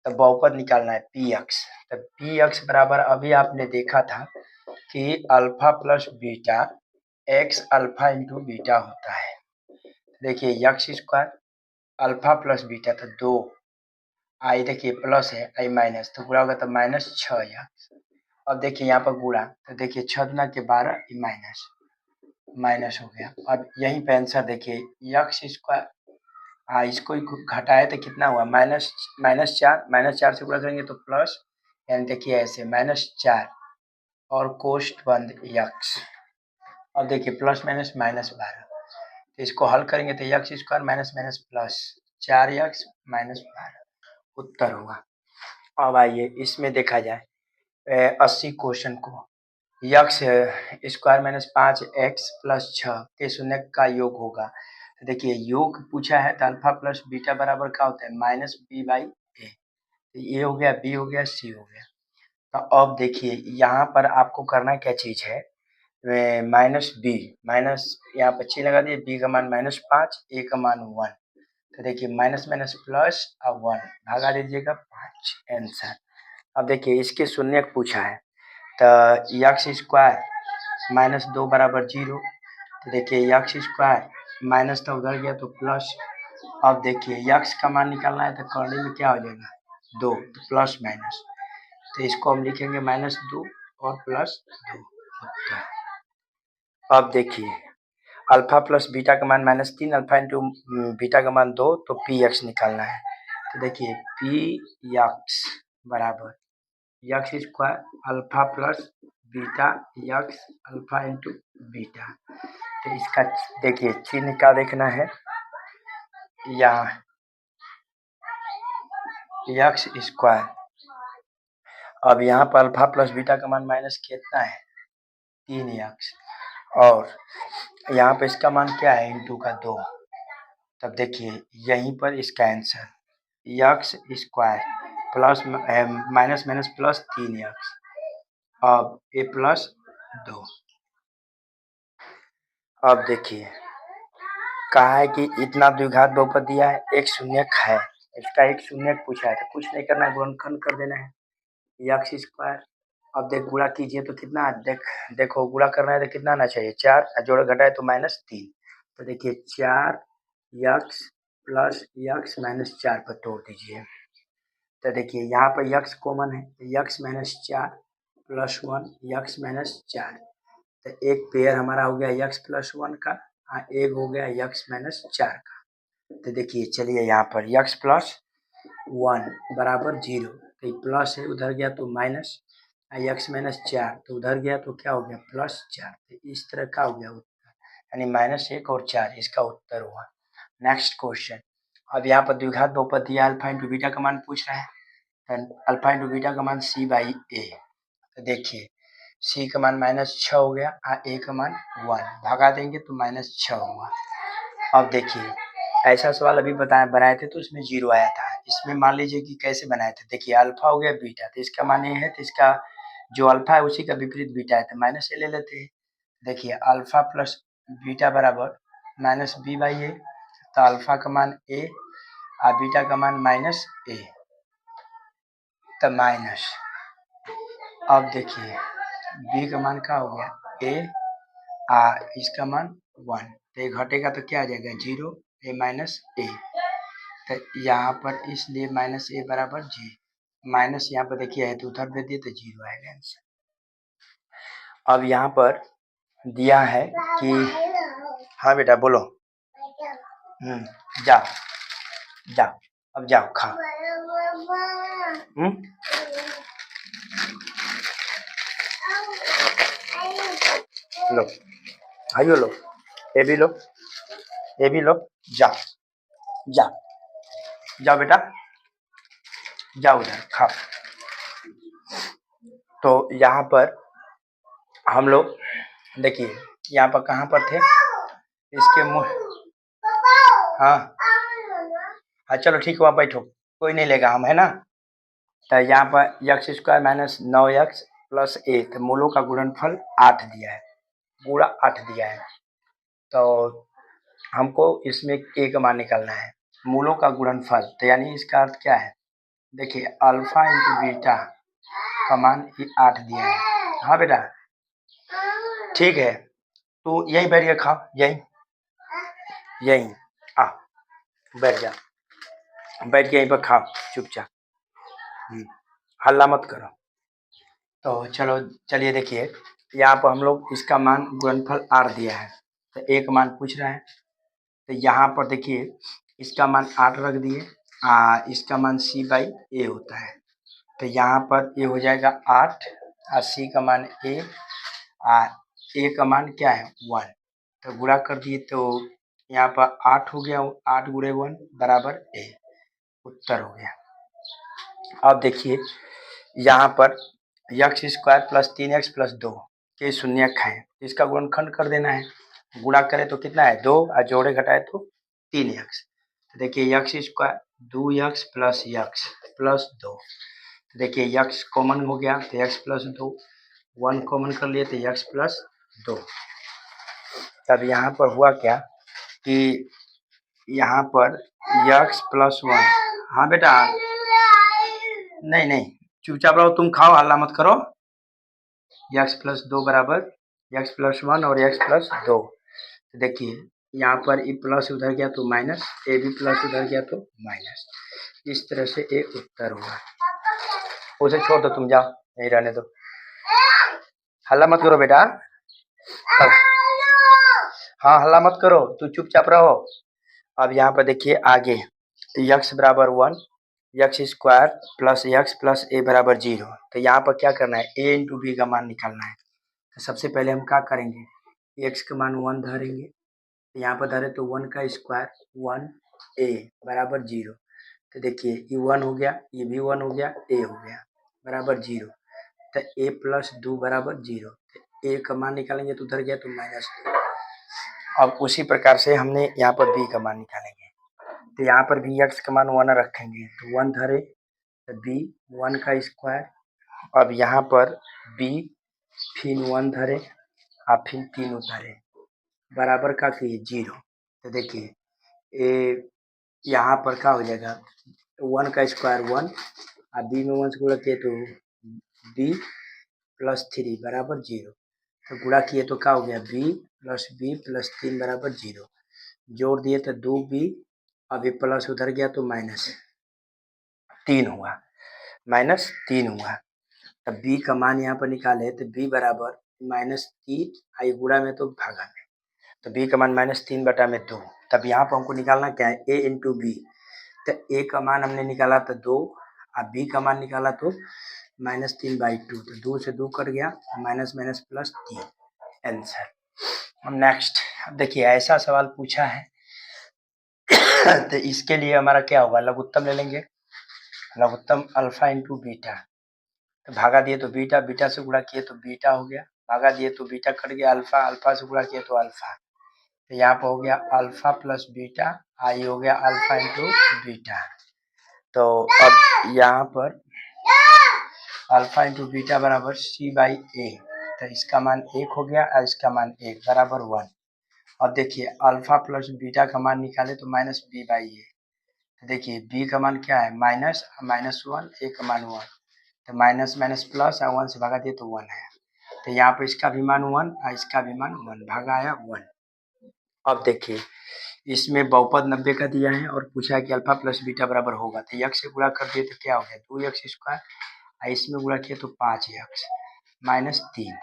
तो बहुपद निकालना है पी एक्स। तो पी एक्स बराबर अभी आपने देखा था कि alpha plus beta x alpha into beta होता है। देखिए x square alpha plus beta था 2, आई देखिए प्लस है आई माइनस, तो गुणा होगा तो -6 यक्स। अब देखिए यहाँ पर गुणा, तो देखिए 6 दुना के 12 माइनस माइनस हो गया। अब यहीं पे आंसर देखिए यक्स स्क्वायर, हाँ इसको घटाए तो कितना हुआ -4 से गुणा करेंगे तो प्लस, यानी देखिए ऐसे -4 और कोष्ठ बंद यक्स। अब देखिए प्लस माइनस -12, तो इसको हल करेंगे तो x square minus minus plus 4 x -12 उत्तर होगा। अब आइए इसमें देखा जाए 80 क्वेश्चन को, यक्स स्क्वायर -5x प्लस 6 के शून्य का योग होगा। तो देखिए योग पूछा है तो अल्फा प्लस बीटा बराबर क्या होता है -b/a। तो ये हो गया, बी हो गया, सी हो गया। तो अब देखिए यहाँ पर आपको करना क्या चीज है, -b माइनस यहाँ पर 6 लगा दिए, b का मान -5, a का मान 1। तो देखिए माइनस माइनस प्लस और 1 भागा दीजिएगा 5 आंसर। अब देखिए इसके शून्य पूछा है तो यक्स स्क्वायर -2 बराबर 0। तो देखिए यक्स स्क्वायर माइनस था उधर गया तो प्लस। अब देखिए यक्स का मान निकालना है तो करने में क्या हो जाएगा 2, तो प्लस माइनस, तो इसको हम लिखेंगे -2 और +2। अब देखिए अल्फा प्लस बीटा का मान -3, अल्फा इंटू बीटा का मान 2, तो पी एक्स निकालना है। तो देखिए पी एक्स बराबर x square alpha plus beta x alpha into beta. तो इसका देखिए चिन्ह क्या देखना है, यहाँ यक्स स्क्वायर, अब यहाँ पर अल्फा प्लस बीटा का मान माइनस कितना है 3 यक्स, और यहाँ पे इसका मान क्या है इंटू का 2। तब देखिए यहीं पर इसका answer x square plus minus minus plus 3 x, अब ए प्लस 2। अब देखिए कहा है कि इतना द्विघात बहुपद दिया है, एक शून्यक है, इसका एक शून्यक पूछा है, तो कुछ नहीं करना है गुणनखंड कर देना है यक्स स्क्वायर। अब देख गुणा कीजिए तो कितना देखो गुणा करना है तो कितना आना चाहिए 4, जोड़ घटाए तो -3। तो देखिए 4 यक्स प्लस यक्स -4 पर तोड़ दीजिए। तो देखिए यहाँ पर यक्स कॉमन है, यक्स -4 प्लस 1 यक्स -4, तो एक पेयर हमारा हो गया यक्स प्लस 1 का, एक हो गया यक्स -4 का। तो देखिए चलिए यहाँ पर यक्स प्लस 1 बराबर 0, तो प्लस है उधर गया तो माइनस, x माइनस 4, तो उधर गया तो क्या हो गया +4, तो इस तरह का हो गया उत्तर, यानी -1 और 4 इसका उत्तर हुआ। नेक्स्ट क्वेश्चन, अब यहाँ पर द्विघात बहुपद दिया, अल्फा इंटू बीटा का मान पूछ रहा है, अल्फा इंटू बीटा का मान c/a, तो देखिए c का मान -6 हो गया, a का मान 1, भगा देंगे तो -6 होगा। अब देखिए ऐसा सवाल अभी बनाए थे तो इसमें 0 आया था, इसमें मान लीजिए कि कैसे बनाए थे, देखिए अल्फा हो गया बीटा, तो इसका मान ये है, तो इसका जो अल्फा है उसी का विपरीत बीटा है, तो -a ले लेते हैं। देखिए अल्फा प्लस बीटा बराबर -b/a, तो अल्फा का मान a और बीटा का मान -a, तो माइनस, अब देखिए b का मान क्या हो गया a, इसका मान 1, तो ये घटेगा तो क्या आ जाएगा 0, a माइनस a, तो यहाँ पर इसलिए -a बराबर जी, माइनस यहाँ पर देखिए है तो उधर दे दिए तो 0 आएगा आंसर। अब यहाँ पर दिया है कि हाँ बेटा बोलो, जाओ जाओ, अब जाओ खाओ, लो आइयो, लो ये भी लो, ये भी लो, जाओ जाओ जाओ बेटा, जाओ उधर खाओ। तो यहाँ पर हम लोग देखिए यहाँ पर कहाँ पर थे, इसके मुंह, हाँ हाँ चलो ठीक है, वहाँ बैठो, कोई नहीं लेगा हम, है ना। तो यहाँ पर x² minus 9x plus a, तो मूलों का गुणनफल 8 दिया है, पूरा 8 दिया है, तो हमको इसमें a का मान निकालना है, मूलों का गुणनफल, तो यानी इसका अर्थ क्या है, देखिए अल्फा इंटू बीटा का मान 8 दिया है। हाँ बेटा ठीक है, तो यहीं बैठ के खाओ, यहीं आ बैठ जा, बैठ के यहीं पर खाओ चुपचाप, हल्ला मत करो। तो चलो चलिए देखिए यहाँ पर हम लोग इसका मान गुणनफल 8 दिया है, तो एक मान पूछ रहा है, तो यहाँ पर देखिए इसका मान 8 रख दिए, इसका मान c/a होता है, तो यहाँ पर ये हो जाएगा 8 और c का मान a, a का मान क्या है 1, तो गुणा कर दिए तो यहाँ पर 8 हो गया, 8 × 1 बराबर a, उत्तर हो गया। अब देखिए यहाँ पर x² प्लस 3x प्लस 2 के शून्यक है, इसका गुणनखंड कर देना है, गुणा करें तो कितना है 2 और जोड़े घटाए तो 3x, तो देखिए x² 2x plus x plus 2, तो देखिए x कॉमन हो गया तो x प्लस 2, 1 कॉमन कर लिए तो x प्लस 2। तब यहाँ पर हुआ क्या कि यहाँ पर x प्लस 1, हाँ बेटा नहीं नहीं चुपचाप रहो, तुम खाओ, हल्ला मत करो, x प्लस 2 बराबर x प्लस 1 और x प्लस 2, तो देखिए यहाँ पर ए प्लस उधर गया तो माइनस, ए भी प्लस उधर गया तो माइनस, इस तरह से ए उत्तर हुआ। उसे छोड़ दो, तुम जाओ, नहीं रहने दो, हल्ला मत करो बेटा, हाँ हल्ला मत करो, तू चुपचाप रहो। अब यहाँ पर देखिए आगे x बराबर 1, x² plus x plus a बराबर 0, तो यहाँ पर क्या करना है a इंटू बी का मान निकालना है, तो सबसे पहले हम क्या करेंगे, x का मान 1 धरेंगे, यहाँ पर धरे तो 1 का स्क्वायर 1a बराबर 0, तो देखिए ये 1 हो गया, ये भी 1 हो गया, a हो गया बराबर 0, तो a प्लस 2 बराबर 0, तो a का मान निकालेंगे तो उधर गया तो -2। अब उसी प्रकार से हमने यहाँ पर b का मान निकालेंगे, तो यहाँ पर भी x का मान 1 रखेंगे, तो 1 धरे तो b 1 का स्क्वायर, अब यहाँ पर b फिर 1 धरे और फिर 3 उतारे बराबर का किए 0, तो देखिए यहाँ पर क्या हो जाएगा 1 का स्क्वायर 1 और b में 1 से गुणा किए तो b प्लस 3 बराबर 0, तो गुणा किए तो क्या हो गया b प्लस 3 बराबर 0, जोड़ दिए तो 2b, अब ये प्लस उधर गया तो -3 हुआ, -3 हुआ, तब b का मान यहाँ पर निकाले तो b बराबर -3, आई गुणा में तो भागा में, तो b का मान -3/2, तब यहाँ पर हमको निकालना क्या है a इंटू बी, तो a का मान हमने निकाला तो 2 और b का मान निकाला तो -3/2, तो 2 से 2 कट गया, माइनस माइनस प्लस 3 आंसर। अब नेक्स्ट देखिए ऐसा सवाल पूछा है तो इसके लिए हमारा क्या होगा, लघुत्तम ले लेंगे, लघुत्तम अल्फा इंटू बीटा, तो भागा दिए तो बीटा, बीटा से गुणा किए तो बीटा हो गया, भागा दिए तो बीटा कट गया, अल्फा, अल्फा से गुणा किए तो अल्फा, तो यहाँ पर हो गया अल्फा प्लस बीटा, आई हो गया अल्फा इंटू बीटा। तो अब यहाँ पर अल्फा इंटू बीटा बराबर c/a, तो इसका मान 1 हो गया और इसका मान 1 बराबर 1। अब देखिए अल्फा प्लस बीटा का मान निकाले तो -b/a, तो देखिए b का मान क्या है, -1, a का मान 1, तो माइनस माइनस प्लस और 1 से भागा दिए तो 1 है, तो यहाँ पर इसका भी मान 1 और इसका भी मान 1, भागा आया 1। अब देखिए इसमें बहुपद 90 का दिया है और पूछा है कि अल्फा प्लस बीटा बराबर होगा, तो यक्स से गुणा कर दिए तो क्या हो गया 2x² और इसमें गुणा किया तो 5x -3।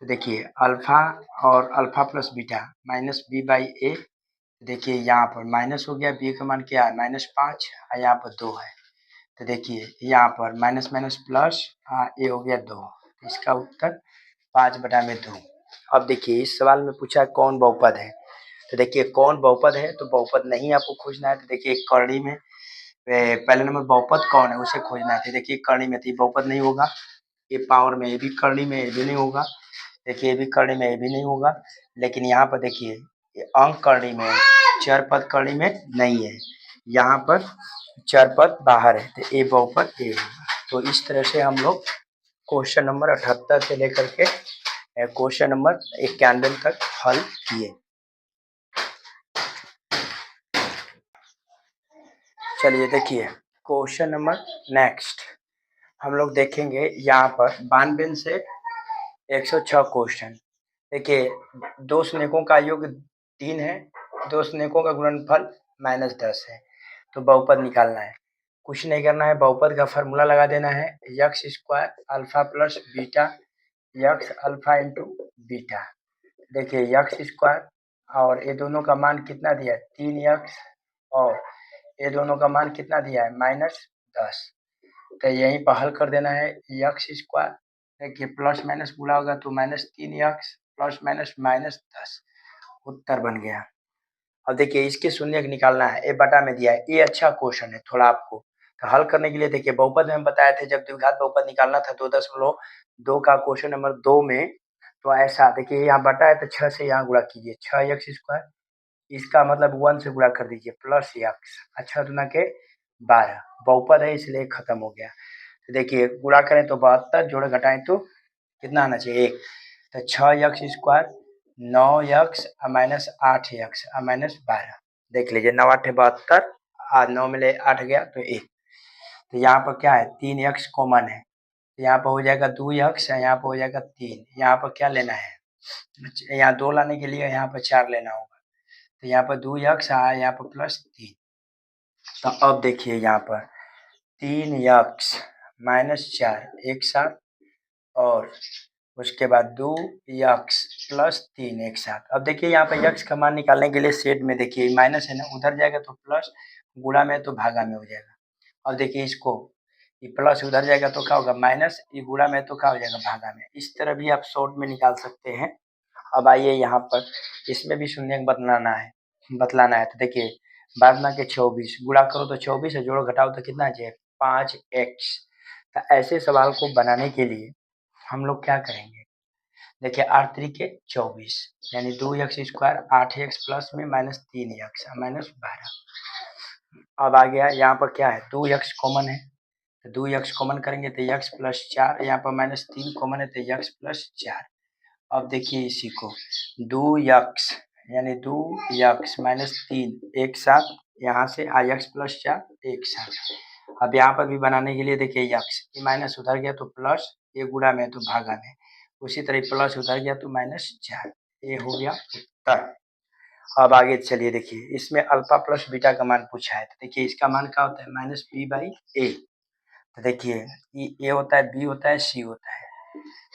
तो देखिए अल्फा और अल्फा प्लस बीटा -b/a, देखिए यहाँ पर माइनस हो गया, b का मान क्या है -5 और यहाँ पर 2 है, तो देखिए यहाँ पर माइनस माइनस प्लस a हो गया 2, इसका उत्तर 5/2। अब देखिए इस सवाल में पूछा है कौन बहुपद है, तो देखिए कौन बहुपद है, तो बहुपद नहीं आपको खोजना है, तो देखिए करणी में पहले नंबर बहुपद कौन है उसे खोजना है, तो देखिए करणी में तो बहुपद नहीं होगा, ये पावर में ये भी करणी में ये भी नहीं होगा, देखिए ये भी करणी में ये भी नहीं होगा, लेकिन यहाँ पर देखिए अंक करणी में, चर पद करणी में नहीं है, यहाँ पर चर पद बाहर है, तो ये बहुपद ये होगा। तो इस तरह से हम लोग क्वेश्चन नंबर 78 से लेकर के क्वेश्चन नंबर 91 तक हल किए। चलिए देखिए क्वेश्चन नंबर नेक्स्ट हम लोग देखेंगे, यहाँ पर 92 से 106 क्वेश्चन। देखिए दो शून्यकों का योग 3 है, दो शून्यकों का गुणनफल -10 है, तो बहुपद निकालना है, कुछ नहीं करना है, बहुपद का फार्मूला लगा देना है, x² alpha plus beta x alpha into beta. देखिए x² और ये दोनों का मान कितना दिया है 3x, और ये दोनों का मान कितना दिया है -10, तो यहीं पर हल कर देना है, x², देखिए प्लस माइनस गुणा होगा तो -3x प्लस माइनस -10, उत्तर बन गया। अब देखिए इसके शून्य निकालना है, ए बटा में दिया है, ये अच्छा क्वेश्चन है थोड़ा आपको, तो हल करने के लिए देखिए बहुपद में हम बताए थे जब द्विघात बहुपद निकालना था 2.2 का क्वेश्चन नंबर 2 में, तो ऐसा देखिए यहाँ बटा है तो 6 से यहाँ गुणा कीजिए, 6x², इसका मतलब 1 से गुणा कर दीजिए प्लस x, अच्छा दुना के 12, बहुपद है इसलिए खत्म हो गया। तो देखिए गुणा करें तो 72, जोड़े घटाएं तो कितना आना चाहिए 1, तो 6x², 9x -8x -12, देख लीजिए 9 8 72, 9 में ले 8 गया तो 1, तो यहाँ पर क्या है 3x कॉमन है, यहाँ पर हो जाएगा 2x, यहाँ पर हो जाएगा 3, यहाँ पर क्या लेना है, यहाँ 2 लाने के लिए यहाँ पर 4 लेना होगा, तो यहाँ पर 2x आया, यहाँ पर +3, तो अब देखिए यहाँ पर 3x -4 एक साथ, और उसके बाद 2x +3 एक साथ। अब देखिए यहाँ पर x का मान निकालने के लिए सेट में देखिए माइनस है ना, उधर जाएगा तो प्लस, गुणा में तो भागा में हो जाएगा। अब देखिए इसको, ये प्लस उधर जाएगा तो क्या होगा माइनस, ये गुणा में तो क्या हो जाएगा भागा में, इस तरह भी आप शॉर्ट में निकाल सकते हैं। अब आइए यहाँ पर इसमें भी शून्य बतलाना है, तो देखिए 12 के 24, गुणा करो तो 24 है, जोड़ो घटाओ तो कितना है 5x। तो ऐसे सवाल को बनाने के लिए हम लोग क्या करेंगे, देखिए 8 3 के 24 यानी 2x² 8x प्लस में -3x -12। अब आ गया यहाँ पर क्या है 2x कॉमन है, तो 2x कॉमन करेंगे तो x +4, यहाँ पर -3 कॉमन है तो x +4। अब देखिए इसी को 2x यानी 2x -3 एक साथ, यहाँ से x +4 एक साथ। अब यहाँ पर भी बनाने के लिए देखिए x, ये माइनस उधर गया तो प्लस, ये गुणा में तो भागा में, उसी तरह प्लस उधर गया तो -4, ये हो गया उत्तर। अब आगे चलिए देखिए इसमें अल्फा प्लस बीटा का मान पूछा है, तो देखिए इसका मान क्या होता है -b/a, तो देखिए ए होता है, बी होता है, सी होता है,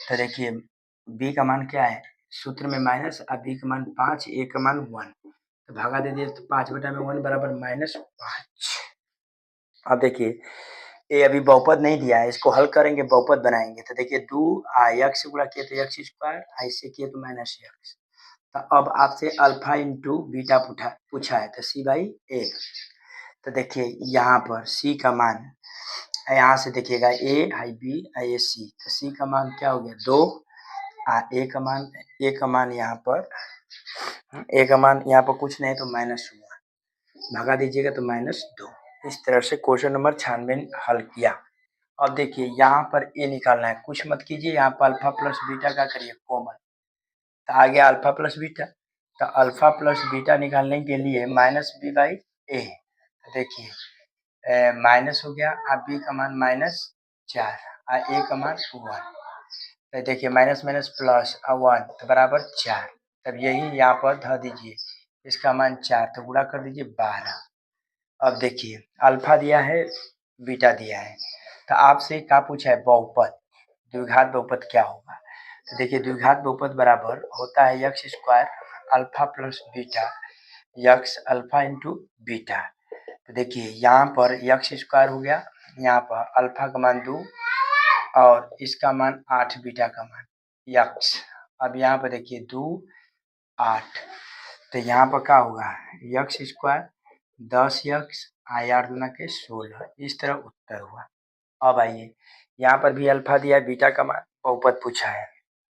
तो देखिए बी का मान क्या है, सूत्र में माइनस, और बी का मान 5, ए का मान 1, तो भागा दे दिए तो 5/1 बराबर -5। अब देखिए ये अभी बहुपद नहीं दिया है, इसको हल करेंगे बहुपद बनाएंगे। तो देखिए 2 से गुणा किए तो एक्स स्क्वायर, इससे किए तो माइनस एक्स। तो अब आपसे अल्फा इंटू बीटा पूछा है तो सी बाई ए। तो देखिए यहाँ पर सी का मान यहाँ से देखिएगा ए आई बी आई ए सी, तो सी का मान क्या हो गया 2, ए का मान यहाँ पर कुछ नहीं तो माइनस हुआ, भगा दीजिएगा तो -2। इस तरह से क्वेश्चन नंबर 96 हल किया। अब देखिए यहाँ पर ए निकालना है, कुछ मत कीजिए, यहाँ पर अल्फा प्लस बीटा का करिए कॉमन, तो आ गया अल्फा प्लस बीटा। तो अल्फा प्लस बीटा निकालने के लिए -b बाई ए, देखिए माइनस हो गया, अब बी का मान -4 और ए का मान 1, तो देखिए माइनस माइनस प्लस 1 तो बराबर 4। तब यही यहाँ पर धर दीजिए, इसका मान 4 तो गुणा कर दीजिए 12। अब देखिए अल्फा दिया है, बीटा दिया है, तो आपसे क्या पूछा है बहुपद, द्विघात बहुपद क्या होगा। तो देखिए द्विघात बहुपद बराबर होता है x square alpha plus beta x alpha into beta. तो देखिए यहाँ पर एक्स स्क्वायर हो गया, यहाँ पर अल्फा का मान 2 और इसका मान 8 बीटा का मान एक्स। अब यहाँ पर देखिए 2 8, तो यहाँ पर क्या होगा एक्स स्क्वायर 10 एक्स 8 दूना के 16, इस तरह उत्तर हुआ। अब आइए यहाँ पर भी अल्फा दिया है, बीटा का मान बहुपद पूछा है,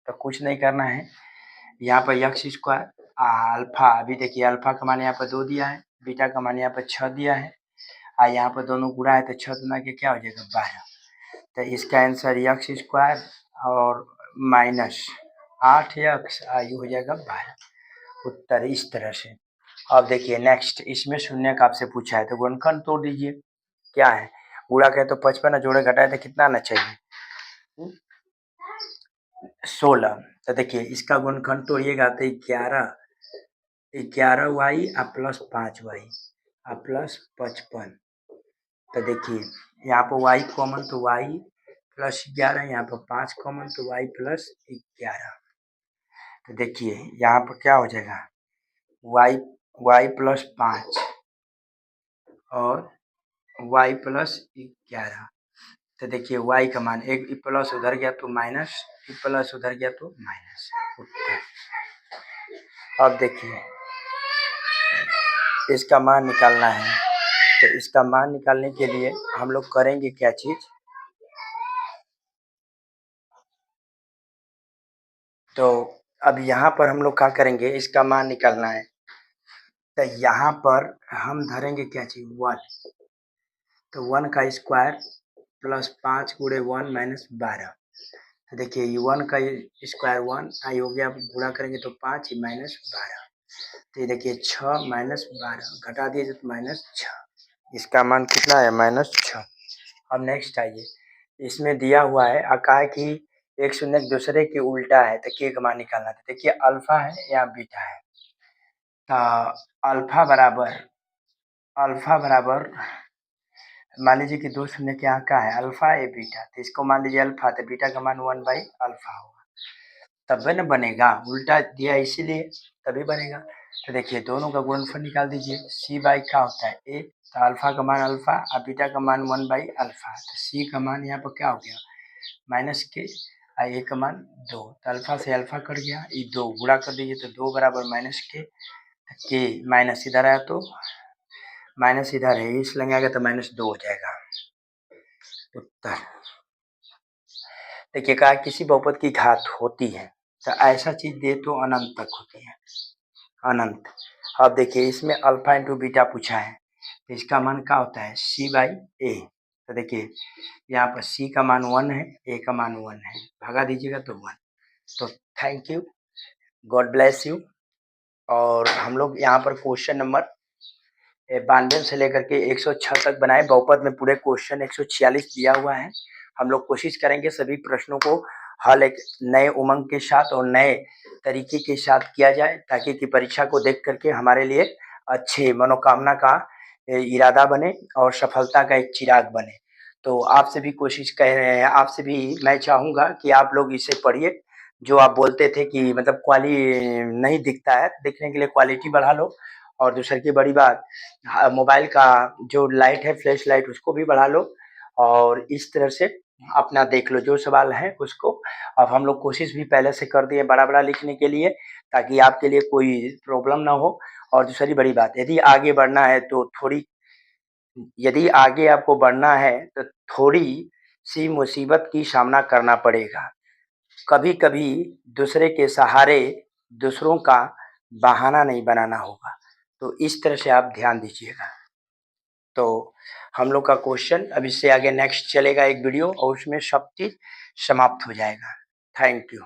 तो कुछ नहीं करना है, यहाँ पर एक्स स्क्वायर अल्फा, अभी देखिए अल्फा का मान यहाँ पर 2 दिया है, बीटा का मान यहाँ पर 6 दिया है, और यहाँ पर दोनों गुणा है तो 6 दूना के क्या हो जाएगा 12। तो इसका आंसर एक्स स्क्वायर और -8 एक्स आयु हो जाएगा 12, उत्तर इस तरह से। अब देखिए नेक्स्ट, इसमें शून्य का आपसे पूछा है तो गुणनखंड तोड़ दीजिए, क्या है गुणा करें तो 55 जोड़े घटाए तो कितना आना चाहिए 16। तो देखिए इसका गुणनखंड तोड़िएगा तो 11 वाई प्लस 5 वाई प्लस 55। तो देखिए यहाँ पर y कॉमन तो y प्लस 11, यहाँ पर 5 कॉमन तो y प्लस 11। तो देखिए यहाँ पर क्या हो जाएगा y प्लस 5 और y प्लस 11। तो देखिए y का मान एक प्लस उधर गया तो माइनस, प्लस उधर गया तो माइनस, उत्तर। अब देखिए इसका मान निकालना है, तो इसका मान निकालने के लिए हम लोग करेंगे क्या चीज, तो अब यहाँ पर हम लोग क्या करेंगे, इसका मान निकालना है, तो यहाँ पर हम धरेंगे क्या चीज 1, तो 1 का स्क्वायर प्लस 5 गुणे 1 माइनस 12। तो देखिए ये 1 का स्क्वायर 1 आई हो गया, गुणा करेंगे तो 5 माइनस 12, तो ये देखिए 6 माइनस 12 घटा दिए तो -6, इसका मान कितना है -6। अब नेक्स्ट आइए, इसमें दिया हुआ है कहा है कि एक शून्य दूसरे के उल्टा है, तो के का मान निकालना था। देखिए अल्फा है या बीटा है, तो अल्फा बराबर मान लीजिए कि 2 शून्य के यहाँ का है अल्फा ए बीटा, तो इसको मान लीजिए अल्फा, तो बीटा का मान 1/अल्फा होगा, तब न बनेगा, उल्टा दिया इसीलिए तभी बनेगा। तो देखिए दोनों का गुणनफल निकाल दीजिए, सी बाई क्या होता है ए, तो अल्फा का मान अल्फा और बीटा का मान 1/अल्फा, तो सी का मान यहाँ पर क्या हो गया -के और ए का मान 2, तो अल्फा से अल्फा कट गया, ये 2 गुणा कर दीजिए तो 2 बराबर -के माइनस इधर आया तो माइनस इधर है, इस लगे आएगा तो -2 हो जाएगा, उत्तर। देखिए कहा किसी बहुपद की घात होती है तो ऐसा चीज दे तो अनंत तक होती है, अनंत। अब देखिए इसमें अल्फा इंटू बीटा पूछा है, तो इसका मान क्या होता है सी बाई ए। तो देखिए यहाँ पर सी का मान 1 है, ए का मान 1 है, भगा दीजिएगा तो 1। तो thank you, God bless you. और हम लोग यहाँ पर क्वेश्चन नंबर 92 से लेकर के 106 तक बनाए, बहुपद में पूरे क्वेश्चन 146 दिया हुआ है। हम लोग कोशिश करेंगे सभी प्रश्नों को हल एक नए उमंग के साथ और नए तरीके के साथ किया जाए, ताकि कि परीक्षा को देख करके हमारे लिए अच्छे मनोकामना का इरादा बने और सफलता का एक चिराग बने। तो आपसे भी कोशिश कर रहे हैं, आपसे भी मैं चाहूँगा कि आप लोग इसे पढ़िए। जो आप बोलते थे कि मतलब नहीं दिखता है, दिखने के लिए क्वालिटी बढ़ा लो। और दूसरी की बड़ी बात, मोबाइल का जो लाइट है फ्लैश लाइट उसको भी बढ़ा लो, और इस तरह से अपना देख लो जो सवाल है उसको। अब हम लोग कोशिश भी पहले से कर दिए बड़ा-बड़ा लिखने के लिए, ताकि आपके लिए कोई प्रॉब्लम ना हो। और दूसरी बड़ी बात, यदि आगे आपको बढ़ना है तो थोड़ी-सी मुसीबत की सामना करना पड़ेगा। कभी-कभी दूसरे के सहारे दूसरों का बहाना नहीं बनाना होगा। तो इस तरह से आप ध्यान दीजिएगा। तो हम लोग का क्वेश्चन अब इससे आगे नेक्स्ट चलेगा एक वीडियो और उसमें सब चीज़ समाप्त हो जाएगा। Thank you.